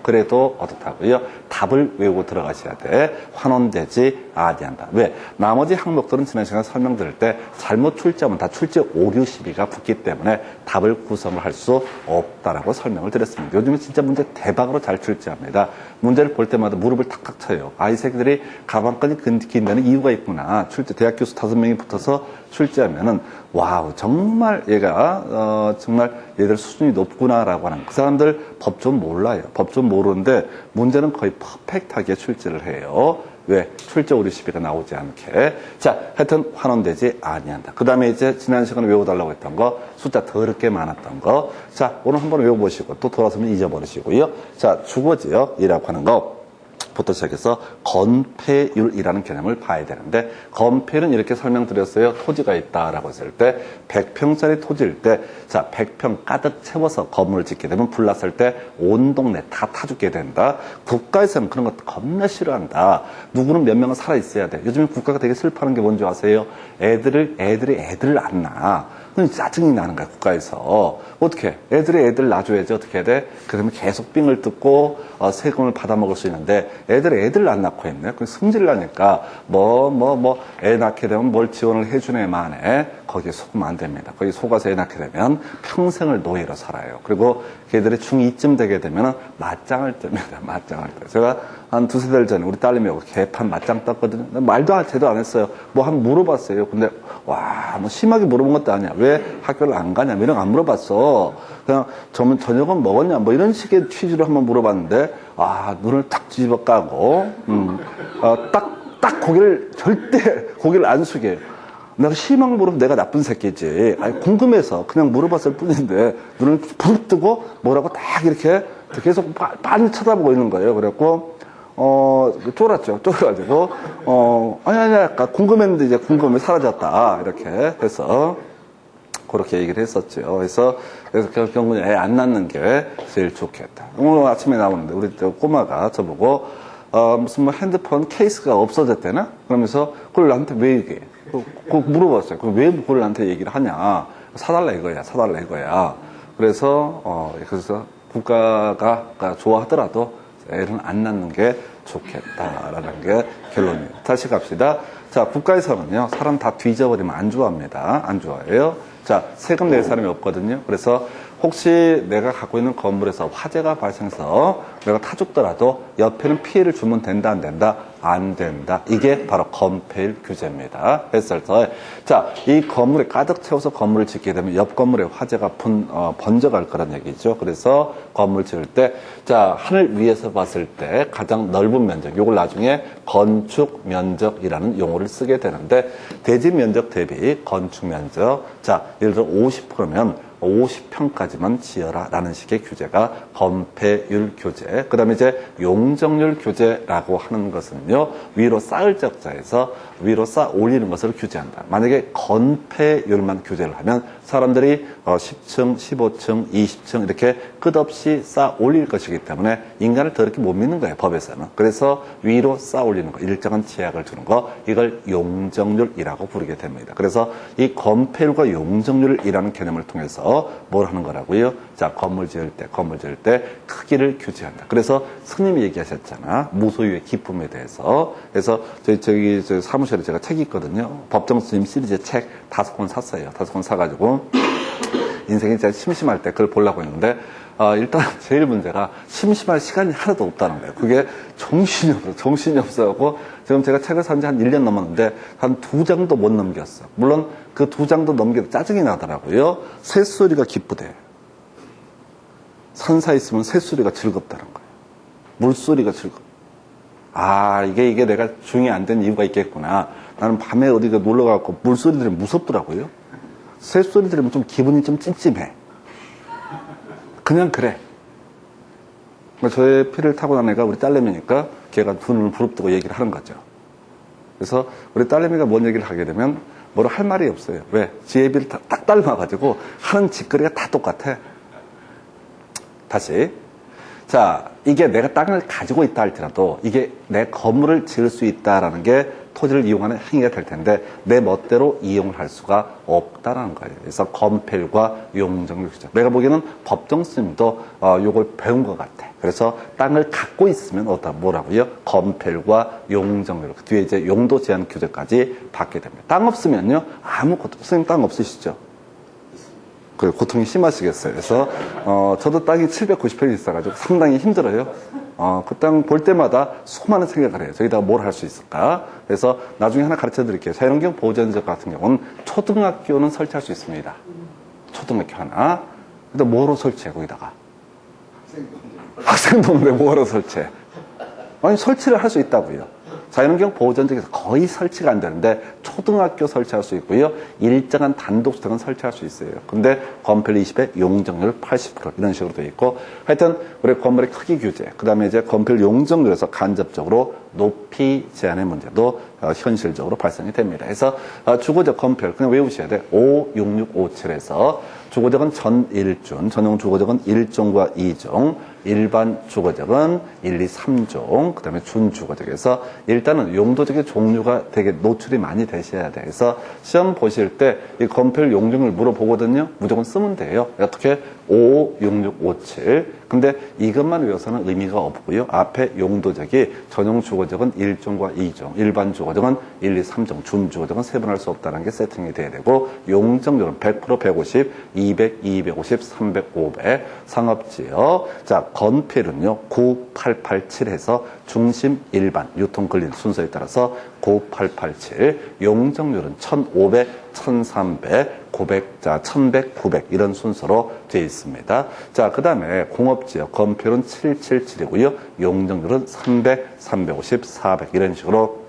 어떻다고요? 답을 외우고 들어가셔야 돼. 환원되지 아니한다. 왜? 나머지 항목들은 지난 시간에 설명드릴 때 잘못 출제하면 다 출제 오류 시비가 붙기 때문에 답을 구성을 할 수 없다라고 설명을 드렸습니다. 요즘에 진짜 문제 대박으로 잘 출제합니다. 문제를 볼 때마다 무릎을 탁탁 쳐요. 이 새끼들이 가방까지 긴 데는 이유가 있구나. 대학 교수 5명이 붙어서 출제하면은 와우 정말 얘가 정말 얘들 수준이 높구나라고 하는 그 사람들 법 좀 몰라요. 법 좀 모르는데 문제는 거의 퍼펙트하게 출제를 해요. 왜? 출제 오류 시비가 나오지 않게. 자, 하여튼 환원되지 아니한다. 그 다음에 이제 지난 시간에 외워달라고 했던 거, 숫자 더럽게 많았던 거. 자, 오늘 한번 외워보시고 또 돌아서면 잊어버리시고요. 자, 주거지역이라고 하는 거. 부터 시작해서 건폐율이라는 개념을 봐야 되는데 건폐율은 이렇게 설명드렸어요. 토지가 있다라고 했을 때 100평짜리 토지일 때 100평 가득 채워서 건물을 짓게 되면 불났을 때 온 동네 다 타죽게 된다. 국가에서는 그런 거 겁나 싫어한다. 누구는 몇 명은 살아있어야 돼. 요즘에 국가가 되게 슬퍼하는 게 뭔지 아세요? 애들을 안 낳아. 짜증이 나는 거야, 국가에서. 어떻게? 애들 놔줘야지, 어떻게 해야 돼? 그러면 계속 삥을 뜯고, 세금을 받아먹을 수 있는데, 애들 안 낳고 있네? 그 승질을 하니까, 애 낳게 되면 뭘 지원을 해주네, 만에. 거기에 속으면 안 됩니다. 거기 속아서 애 낳게 되면 평생을 노예로 살아요. 그리고 걔들이 중2쯤 되게 되면 맞짱을 뜹니다, 맞짱을 떠요. 제가 한 2-3달 전에 우리 딸내미하고 개판 맞짱 떴거든요. 말도 제대로 안 했어요. 한번 물어봤어요. 근데, 심하게 물어본 것도 아니야. 왜 학교를 안 가냐? 이런 거 안 물어봤어. 그냥 저녁은 먹었냐? 이런 식의 취지로 한번 물어봤는데, 눈을 탁 뒤집어 까고, 딱 고개를 안 숙여요. 내가 심한 물어보면 내가 나쁜 새끼지. 궁금해서 그냥 물어봤을 뿐인데, 눈을 푹 뜨고 뭐라고 딱 이렇게 계속 빤히 쳐다보고 있는 거예요. 그래갖고, 쫄았죠. 쫄아가지고, 아니, 아까 궁금했는데 이제 궁금이 사라졌다. 이렇게 해서, 그렇게 얘기를 했었죠. 그래서 결국은 애 안 낳는 게 제일 좋겠다. 오늘 아침에 나오는데, 우리 꼬마가 저보고, 무슨 뭐 핸드폰 케이스가 없어졌대나? 그러면서, 그걸 나한테 왜 얘기해? 그거 물어봤어요. 그럼 왜 그걸 나한테 얘기를 하냐? 사달라 이거야, 사달라 이거야. 그래서 국가가 좋아하더라도 애는 안 낳는 게 좋겠다라는 게 결론이에요. 다시 갑시다. 자, 국가에서는요, 사람 다 뒤져버리면 안 좋아합니다. 안 좋아해요. 자, 세금 낼 사람이 없거든요. 그래서 혹시 내가 갖고 있는 건물에서 화재가 발생해서 내가 타 죽더라도 옆에는 피해를 주면 된다, 안 된다? 안 된다. 이게 바로 건폐율 규제입니다. 그래서 자, 이 건물에 가득 채워서 건물을 짓게 되면 옆 건물에 화재가 번져갈 거란 얘기죠. 그래서 건물 지을 때, 자, 하늘 위에서 봤을 때 가장 넓은 면적, 요걸 나중에 건축 면적이라는 용어를 쓰게 되는데, 대지 면적 대비 건축 면적, 자, 예를 들어 50%면 50평까지만 지어라 라는 식의 규제가 건폐율 규제. 그 다음에 이제 용적률 규제라고 하는 것은요, 위로 쌓을 적자에서 위로 쌓아 올리는 것을 규제한다. 만약에 건폐율만 규제를 하면 사람들이 10층, 15층, 20층 이렇게 끝없이 쌓아 올릴 것이기 때문에 인간을 더럽게 못 믿는 거예요, 법에서는. 그래서 위로 쌓아 올리는 거, 일정한 제약을 두는 거, 이걸 용적률이라고 부르게 됩니다. 그래서 이 건폐율과 용적률이라는 개념을 통해서 뭘 하는 거라고요? 자, 건물 지을 때 크기를 규제한다. 그래서 스님이 얘기하셨잖아. 무소유의 기쁨에 대해서. 그래서 저희 사무실에 제가 책이 있거든요. 법정 스님 시리즈 책 5권 샀어요. 5권 사가지고 인생이 진짜 심심할 때 그걸 보려고 했는데, 일단 제일 문제가 심심할 시간이 하나도 없다는 거예요. 그게 정신이 없어갖고 지금 제가 책을 산 지 한 1년 넘었는데 한 2장도 못 넘겼어. 물론 그 2장도 넘겨도 짜증이 나더라고요. 새소리가 기쁘대. 산사에 있으면 새소리가 즐겁다는 거예요. 물소리가 즐겁. 이게 내가 중이 안 된 이유가 있겠구나. 나는 밤에 어디가 놀러 가고 물소리 들으면 무섭더라고요. 새소리 들으면 좀 기분이 좀 찜찜해. 그냥 그래. 저의 피를 타고난 애가 우리 딸내미니까 걔가 두 눈을 부릅뜨고 얘기를 하는 거죠. 그래서 우리 딸내미가 뭔 얘기를 하게 되면 뭐라 할 말이 없어요. 왜? 지의 비를 딱 닮아가지고 하는 짓거리가 다 똑같아. 다시. 자, 이게 내가 땅을 가지고 있다 할지라도 이게 내 건물을 지을 수 있다라는 게 토지를 이용하는 행위가 될 텐데 내 멋대로 이용을 할 수가 없다라는 거예요. 그래서 건폐율과 용적률 규제. 내가 보기에는 법정 스님도 요걸 배운 것 같아. 그래서 땅을 갖고 있으면 뭐라고요? 건폐율과 용적률. 그 뒤에 이제 용도 제한 규제까지 받게 됩니다. 땅 없으면요, 아무것도. 스님 땅 없으시죠? 그 고통이 심하시겠어요. 그래서 저도 땅이 790평이 있어가지고 상당히 힘들어요. 그 땅 볼 때마다 수많은 생각을 해요. 저기다가 뭘 할 수 있을까? 그래서 나중에 하나 가르쳐 드릴게요. 자연환경 보호전적 같은 경우는 초등학교는 설치할 수 있습니다. 초등학교 하나. 근데 뭐로 설치해, 거기다가? 학생도 없는데 뭐로 설치해? 아니, 설치를 할 수 있다고요. 자연환경 보호전적에서 거의 설치가 안 되는데 초등학교 설치할 수 있고요. 일정한 단독주택은 설치할 수 있어요. 근데 건폐율 20에 용적률 80% 이런 식으로 되어 있고, 하여튼 우리 건물의 크기 규제, 그 다음에 이제 건폐율 용적률에서 간접적으로 높이 제한의 문제도 현실적으로 발생이 됩니다. 그래서 주거적 건폐율 그냥 외우셔야 돼. 56657에서 주거적은 전 1준, 전용 주거적은 1종과 2종, 일반 주거적은 1, 2, 3종, 그 다음에 준주거적에서 일단은 용도적인 종류가 되게 노출이 많이 되셔야 돼. 그래서 시험 보실 때 이 건폐율 용적률 물어보거든요. 무조건 쓰면 돼요. 어떻게? 56657. 근데 이것만 외워서는 의미가 없고요. 앞에 용도적이 전용 주거적은 1종과 2종, 일반 주거적은 1, 2, 3종, 준주거적은 세분할 수 없다는 게 세팅이 돼야 되고, 용적률은 100%, 150, 200, 250, 300, 500. 상업지역. 자, 건폐율은요, 9887해서 중심 일반, 유통 근린 순서에 따라서 9887. 용적률은 1500, 1300, 900, 자, 1100, 900 이런 순서로 되어 있습니다. 자, 그 다음에 공업지역 건폐율은 777이고요. 용적률은 300, 350, 400 이런 식으로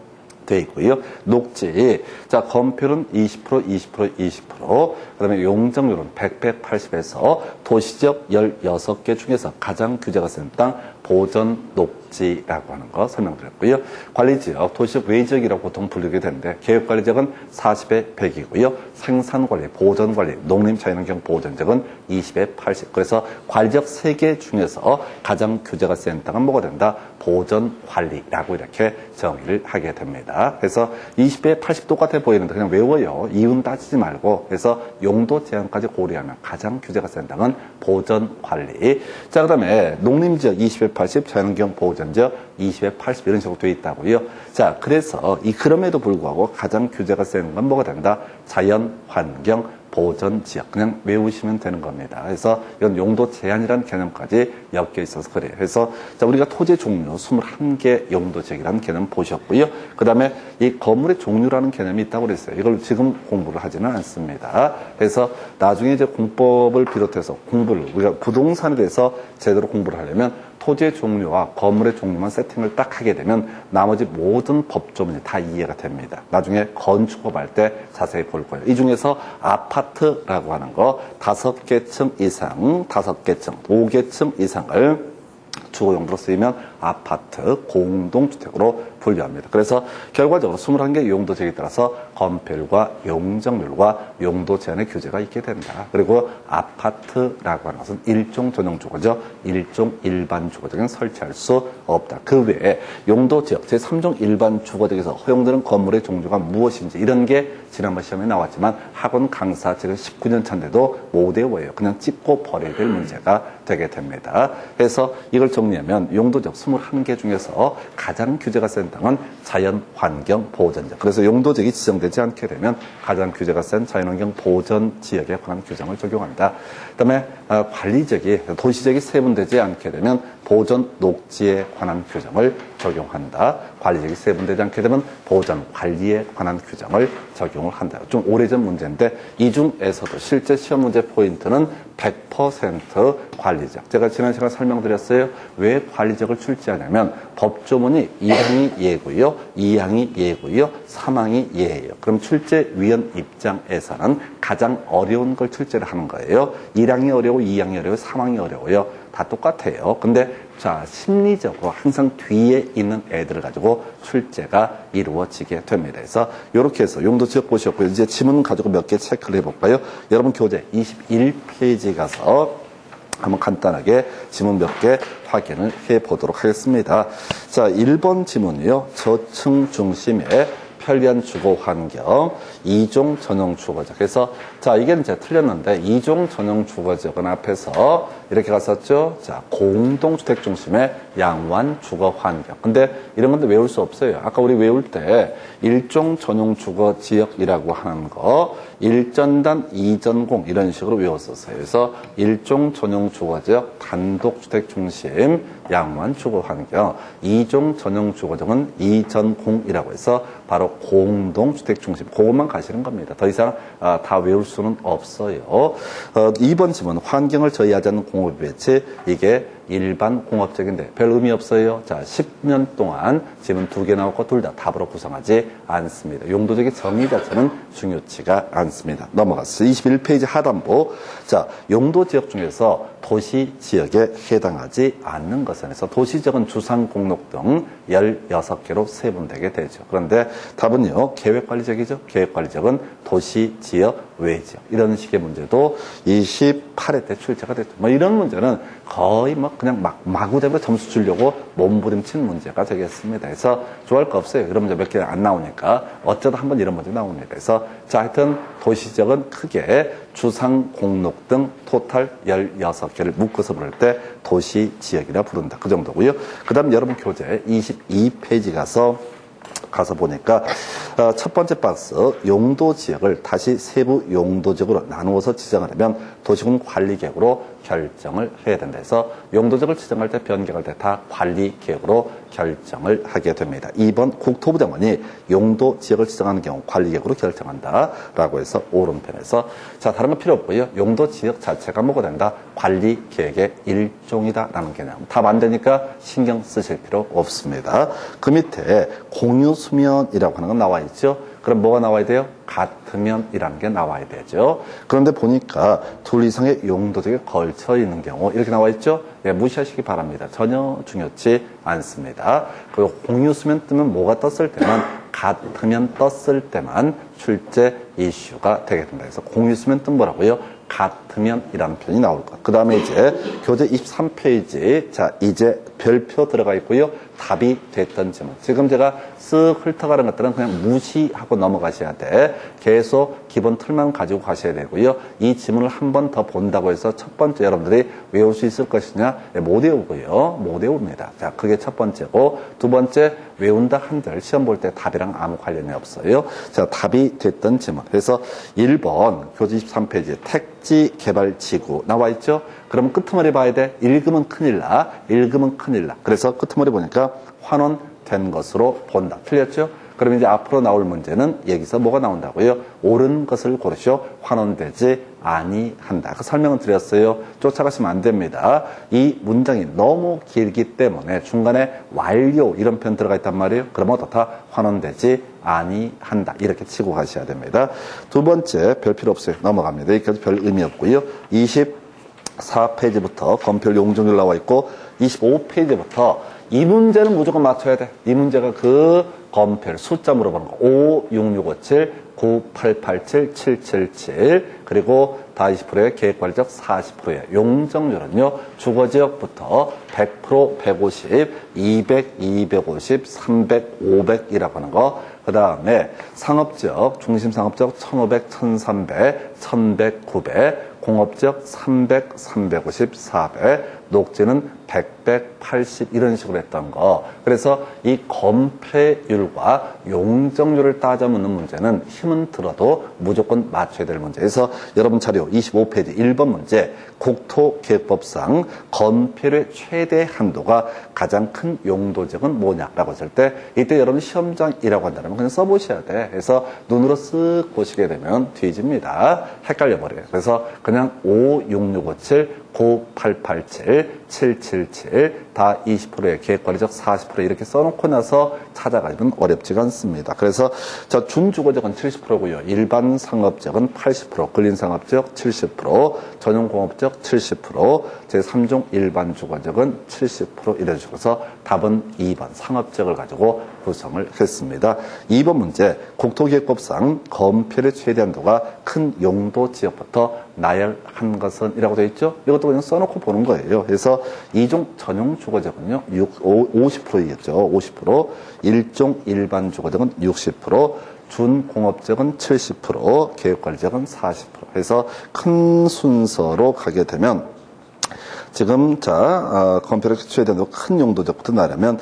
돼 있고요. 녹지. 자, 건폐율은 20%, 20%, 20%. 그다음에 용적률은 100, 180에서 도시지역 16개 중에서 가장 규제가 센 땅 보전 녹지라고 하는 거 설명드렸고요. 관리지역, 도시적 외지역이라고 보통 부르게 되는데 계획관리지역은 40에 100이고요. 생산관리, 보전관리, 농림자연환경 보전지역은 20에 80. 그래서 관리지역 3개 중에서 가장 규제가 센 땅은 뭐가 된다? 보전관리라고 이렇게 정의를 하게 됩니다. 그래서 20에 80 똑같아 보이는데 그냥 외워요. 이윤 따지지 말고. 그래서 용도 제한까지 고려하면 가장 규제가 센 땅은 보전관리. 자, 그 다음에 농림지역 20에 80, 자연환경 보전지역 20에 80 이런 식으로 되어 있다고요. 자, 그래서 그럼에도 불구하고 가장 규제가 센 건 뭐가 된다? 자연환경 보전지역. 그냥 외우시면 되는 겁니다. 그래서 이건 용도 제한이라는 개념까지 엮여 있어서 그래요. 그래서 자, 우리가 토지 종류 21개 용도지역이라는 개념 보셨고요. 그 다음에 이 건물의 종류라는 개념이 있다고 그랬어요. 이걸 지금 공부를 하지는 않습니다. 그래서 나중에 이제 공법을 비롯해서 공부를 우리가 부동산에 대해서 제대로 공부를 하려면 토지의 종류와 건물의 종류만 세팅을 딱 하게 되면 나머지 모든 법조문이 다 이해가 됩니다. 나중에 건축법 할 때 자세히 볼 거예요. 이 중에서 아파트라고 하는 거 5개 층 이상, 5개 층, 5개 층 이상을 주거용도로 쓰이면 아파트, 공동주택으로 분류합니다. 그래서 결과적으로 21개 용도지역에 따라서 건폐율과 용적률과 용도 제한의 규제가 있게 된다. 그리고 아파트라고 하는 것은 일종 전용 주거죠. 일종 일반 주거지역은 설치할 수 없다. 그 외에 용도지역 제3종 일반 주거지역에서 허용되는 건물의 종류가 무엇인지 이런 게 지난번 시험에 나왔지만 학원 강사 지금 19년 차인데도 못 외워요. 그냥 찝고 버려야 될 문제가 되게 됩니다. 그래서 이걸 정리하면 용도지역 21개 중에서 가장 규제가 센 땅은 자연환경 보전지역. 그래서 용도지역이 지정되지 않게 되면 가장 규제가 센 자연환경 보전지역에 관한 규정을 적용한다. 그다음에 관리지역이 도시지역이 세분되지 않게 되면 보전 녹지에 관한 규정을 적용한다. 관리지역이 세분되지 않게 되면 보전 관리에 관한 규정을 적용을 한다. 좀 오래전 문제인데 이 중에서도 실제 시험 문제 포인트는 100% 관리지역. 제가 지난 시간에 설명드렸어요. 왜 관리지역을 출제하냐면 법조문이 1항이 예고요, 2항이 예고요, 3항이 예예요. 그럼 출제위원 입장에서는 가장 어려운 걸 출제를 하는 거예요. 1항이 어려워, 2항이 어려워, 3항이 어려워요. 다 똑같아요. 근데 자, 심리적으로 항상 뒤에 있는 애들을 가지고 출제가 이루어지게 됩니다. 그래서 이렇게 해서 용도지역 보셨고요. 이제 지문 가지고 몇 개 체크를 해볼까요? 여러분 교재 21페이지 가서 한번 간단하게 지문 몇 개 확인을 해보도록 하겠습니다. 자, 1번 지문이요. 저층 중심의 편리한 주거 환경, 2종 전용 주거지역. 그래서, 자, 이게 이제 틀렸는데, 2종 전용 주거지역은 앞에서 이렇게 갔었죠. 자, 공동주택 중심의 양호한 주거 환경. 근데 이런 건데 외울 수 없어요. 아까 우리 외울 때 1종 전용 주거지역이라고 하는 거, 1전단, 2전공 이런 식으로 외웠었어요. 그래서 1종 전용 주거지역, 단독주택 중심, 양호한 주거 환경, 2종 전용 주거지역은 2전공이라고 해서 바로 공동주택 중심, 그것만 가시는 겁니다. 더 이상 다 외울 수는 없어요. 2번 지문, 환경을 저해하지 않는 공업 배치, 이게 일반 공업적인데 별 의미 없어요. 자, 10년 동안 지문 2개 나왔고 둘 다 답으로 구성하지 않습니다. 용도적인 정의 자체는 중요치가 않습니다. 넘어갔어요. 21페이지 하단부. 자, 용도지역 중에서 도시지역에 해당하지 않는 것은 해서 도시지역은 주상, 공록 등 16개로 세분되게 되죠. 그런데 답은요, 계획관리지역이죠. 계획관리지역은 도시지역, 외지역. 이런 식의 문제도 28회 때 출제가 됐죠. 뭐 이런 문제는 거의 뭐 그냥 마구잡이로 점수 주려고 몸부림친 문제가 되겠습니다. 그래서 좋아할 거 없어요. 이런 문제 몇 개 안 나오니까 어쩌다 한번 이런 문제 나옵니다. 그래서 자, 하여튼 도시지역은 크게 주상, 공록 등 토탈 16개를 묶어서 부를 때 도시지역이라 부른다. 그 정도고요. 그 다음 여러분 교재 22페이지 가서 보니까 첫 번째 박스 용도지역을 다시 세부 용도지역으로 나누어서 지정하려면 도시군 관리계획으로 결정을 해야 된다 해서 용도지역을 지정할 때 변경할 때 다 관리계획으로 결정을 하게 됩니다. 2번 국토부 장관이 용도지역을 지정하는 경우 관리계획으로 결정한다라고 해서 오른편에서 자 다른 건 필요 없고요. 용도지역 자체가 뭐가 된다? 관리계획의 일종이다라는 개념. 답 안 되니까 신경 쓰실 필요 없습니다. 그 밑에 공유수면이라고 하는 건 나와 있죠. 그럼 뭐가 나와야 돼요? 같으면이라는 게 나와야 되죠. 그런데 보니까 둘 이상의 용도지역에 걸쳐 있는 경우 이렇게 나와 있죠. 예, 무시하시기 바랍니다. 전혀 중요치 않습니다. 그리고 공유수면 뜨면 뭐가 떴을 때만 같으면 떴을 때만 출제 이슈가 되게 된다. 그래서 공유수면 뜬 뭐라고요? 같으면이라는 표현이 나올 것. 그 다음에 이제 교재 23페이지. 자, 이제 별표 들어가 있고요. 답이 됐던 질문. 지금 제가 쓱 훑어가는 것들은 그냥 무시하고 넘어가셔야 돼. 계속 기본 틀만 가지고 가셔야 되고요. 이 지문을 한 번 더 본다고 해서 첫 번째 여러분들이 외울 수 있을 것이냐? 못 외우고요. 못 외웁니다. 자, 그게 첫 번째고. 두 번째, 외운다 한들 시험 볼 때 답이랑 아무 관련이 없어요. 자, 답이 됐던 질문. 그래서 1번 교재 23페이지 택지 개발 지구 나와 있죠? 그러면 끄트머리 봐야 돼. 읽으면 큰일 나. 읽으면 큰일 나. 그래서 끄트머리 보니까 환원된 것으로 본다. 틀렸죠? 그럼 이제 앞으로 나올 문제는 여기서 뭐가 나온다고요? 옳은 것을 고르시오. 환원되지 아니한다. 그 설명은 드렸어요. 쫓아가시면 안 됩니다. 이 문장이 너무 길기 때문에 중간에 완료 이런 표현 들어가 있단 말이에요. 그러면 어떻다? 환원되지 아니한다. 이렇게 치고 가셔야 됩니다. 두 번째 별 필요 없어요. 넘어갑니다. 여기까지 별 의미 없고요. 24페이지부터 검별 용종률 나와 있고 25페이지부터 이 문제는 무조건 맞춰야 돼. 이 문제가 그 검별 숫자 물어보는 거. 5, 6, 6, 5, 7, 9, 8, 8, 7, 7, 7, 7. 그리고 다 20%의 계획관리적 40%의 용적률은요. 주거지역부터 100%, 150, 200, 250, 300, 500이라고 하는 거. 그 다음에 상업지역, 중심상업지역 1500, 1300, 1100, 900. 공업지역 300, 350, 400, 녹지는 100, 180 이런 식으로 했던 거. 그래서 이 건폐율과 용적률을 따져 묻는 문제는 힘은 들어도 무조건 맞춰야 될 문제. 그래서 여러분 자료 25페이지 1번 문제 국토계획법상 건폐율의 최대 한도가 가장 큰 용도지역은 뭐냐라고 했을 때 이때 여러분 시험장이라고 한다면 그냥 써보셔야 돼. 그래서 눈으로 쓱 보시게 되면 뒤집니다. 헷갈려 버려요. 그래서 그냥 5, 6, 6, 5, 7 9887, 777, 다 20%의 계획관리적 40% 이렇게 써놓고 나서 찾아가기는 어렵지가 않습니다. 그래서 자 준주거지역은 70%고요. 일반 상업지역은 80%, 근린상업지역 70%, 전용공업지역 70%, 제3종 일반 주거지역은 70% 이런 식으로 해서 답은 2번 상업지역을 가지고 구성을 했습니다. 2번 문제 국토계획법상 건폐율의 최대 한도가 큰 용도지역부터 나열한 것은 이라고 되어 있죠. 이것도 그냥 써놓고 보는 거예요. 그래서 2종 전용 주거지역은요 50%이겠죠. 50%, 1종 일반 주거지역은 60%, 준공업지역은 70%, 계획관리지역은 40%. 그래서 큰 순서로 가게 되면 지금 건폐율의 최대 한도 큰 용도지역부터 나려면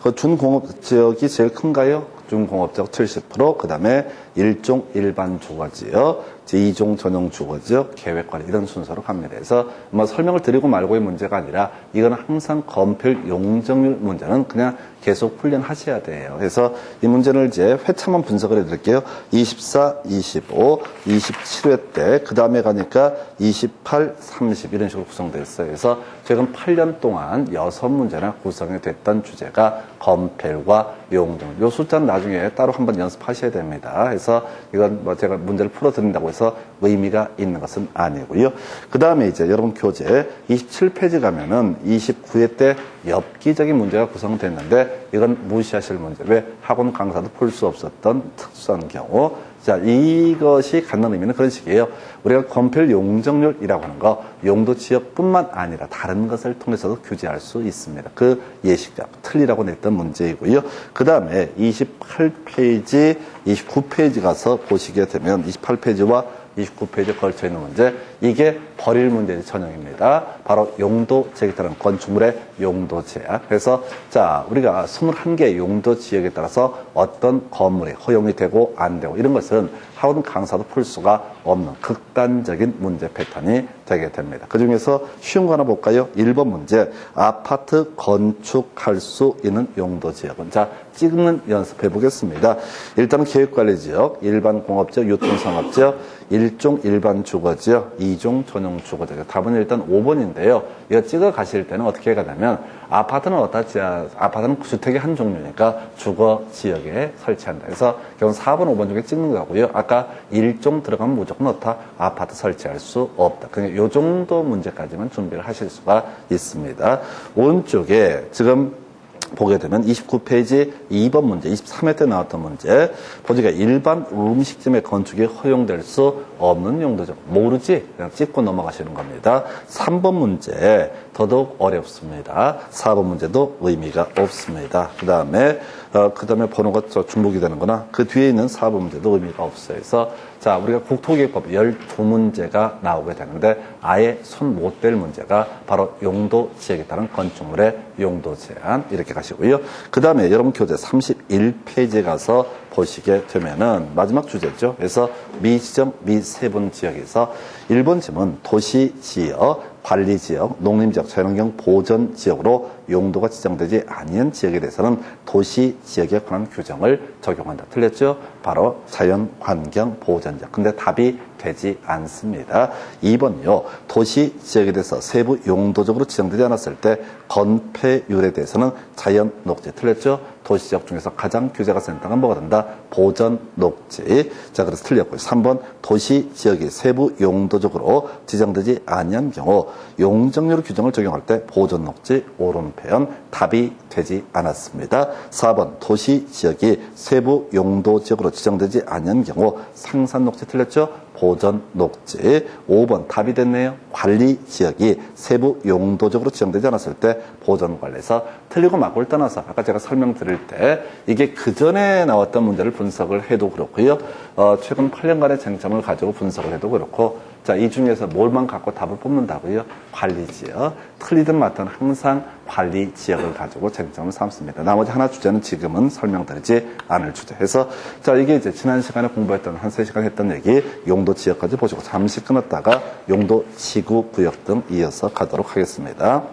그 준공업지역이 제일 큰가요? 준공업지역 70%, 그 다음에 1종 일반 주거지역, 제2종 전용 주거지역, 계획관리 이런 순서로 갑니다. 그래서 뭐 설명을 드리고 말고의 문제가 아니라 이건 항상 건폐율 용적률 문제는 그냥 계속 훈련하셔야 돼요. 그래서 이 문제를 이제 회차만 분석을 해드릴게요. 24, 25, 27회 때 그 다음에 가니까 28, 30 이런 식으로 구성되어 있어요. 그래서 최근 8년 동안 6문제나 구성이 됐던 주제가 건폐율과 용적률. 이 숫자는 나중에 따로 한번 연습하셔야 됩니다. 그래서 이건 뭐 제가 문제를 풀어드린다고 해서 의미가 있는 것은 아니고요. 그 다음에 이제 여러분 교재 27페이지 가면은 29회 때 엽기적인 문제가 구성됐는데 이건 무시하실 문제. 왜? 학원 강사도 풀 수 없었던 특수한 경우. 자, 이것이 갖는 의미는 그런 식이에요. 우리가 건폐율 용적률이라고 하는 거 용도 지역뿐만 아니라 다른 것을 통해서도 규제할 수 있습니다. 그 예시가 틀리라고 냈던 문제이고요. 그 다음에 28페이지, 29페이지 가서 보시게 되면 28페이지와 29페이지에 걸쳐 있는 문제 이게 버릴 문제의 전형입니다. 바로 용도 지역에 따른 건축물의 용도 제약. 그래서 자, 우리가 21개의 용도 지역에 따라서 어떤 건물이 허용이 되고 안 되고 이런 것은 학원 강사도 풀 수가 없는 극단적인 문제 패턴이 되게 됩니다. 그 중에서 쉬운 거 하나 볼까요? 1번 문제. 아파트 건축할 수 있는 용도 지역은. 자, 찍는 연습해 보겠습니다. 일단은 계획관리지역, 일반 공업지역, 유통상업지역, 1종 일반 주거지역, 2종 전용 주거지역. 답은 일단 5번인데요. 이거 찍어 가실 때는 어떻게 해야 되냐면 아파트는 아파트는 주택의 한 종류니까 주거 지역에 설치한다. 그래서 결국 4번, 5번 중에 찍는 거고요. 아까 1종 들어가면 무조건 넣다. 아파트 설치할 수 없다. 그러니까 요 정도 문제까지만 준비를 하실 수가 있습니다. 오른쪽에 지금 보게 되면 29페이지 2번 문제, 23회 때 나왔던 문제. 보니까 일반 음식점의 건축이 허용될 수 없는 용도죠. 모르지? 그냥 찍고 넘어가시는 겁니다. 3번 문제 더더욱 어렵습니다. 4번 문제도 의미가 없습니다. 그 다음에 번호가 중복이 되는 거나 그 뒤에 있는 4번 문제도 의미가 없어요. 그래서 자, 우리가 국토기획법 12문제가 나오게 되는데 아예 손 못 댈 문제가 바로 용도 지역에 따른 건축물의 용도 제한 이렇게 가시고요. 그 다음에 여러분 교재 31페이지에 가서 보시게 되면은 마지막 주제죠. 그래서 미지정, 미세분 지역에서 1번 지문 도시지역, 관리지역, 농림지역, 자연환경 보전지역으로 용도가 지정되지 아니한 지역에 대해서는 도시지역에 관한 규정을 적용한다. 틀렸죠? 바로 자연환경 보전지역. 근데 답이 되지 않습니다. 2번요. 도시지역에 대해서 세부 용도적으로 지정되지 않았을 때 건폐율에 대해서는 자연녹지. 틀렸죠? 도시지역 중에서 가장 규제가 센 땅은 뭐가 된다? 보전녹지. 자, 그래서 틀렸고요. 3번 도시지역이 세부 용도적으로 지정되지 아니한 경우 용적률 규정을 적용할 때 보전녹지 옳은 표현 답이 되지 않았습니다. 4번 도시지역이 세부 용도지역으로 지정되지 아니한 경우 상산녹지. 틀렸죠? 보전녹지. 5번 답이 됐네요. 관리지역이 세부 용도적으로 지정되지 않았을 때 보전관리에서 틀리고 맞고를 떠나서 아까 제가 설명드릴 때 이게 그전에 나왔던 문제를 분석을 해도 그렇고요. 최근 8년간의 쟁점을 가지고 분석을 해도 그렇고 자, 이 중에서 뭘만 갖고 답을 뽑는다고요? 관리지역. 틀리든 맞든 항상 관리지역을 가지고 쟁점을 삼습니다. 나머지 하나 주제는 지금은 설명드리지 않을 주제. 해서 자, 이게 이제 지난 시간에 공부했던 한 3시간 했던 얘기 용도 지역까지 보시고 잠시 끊었다가 용도 지구 구역 등 이어서 가도록 하겠습니다.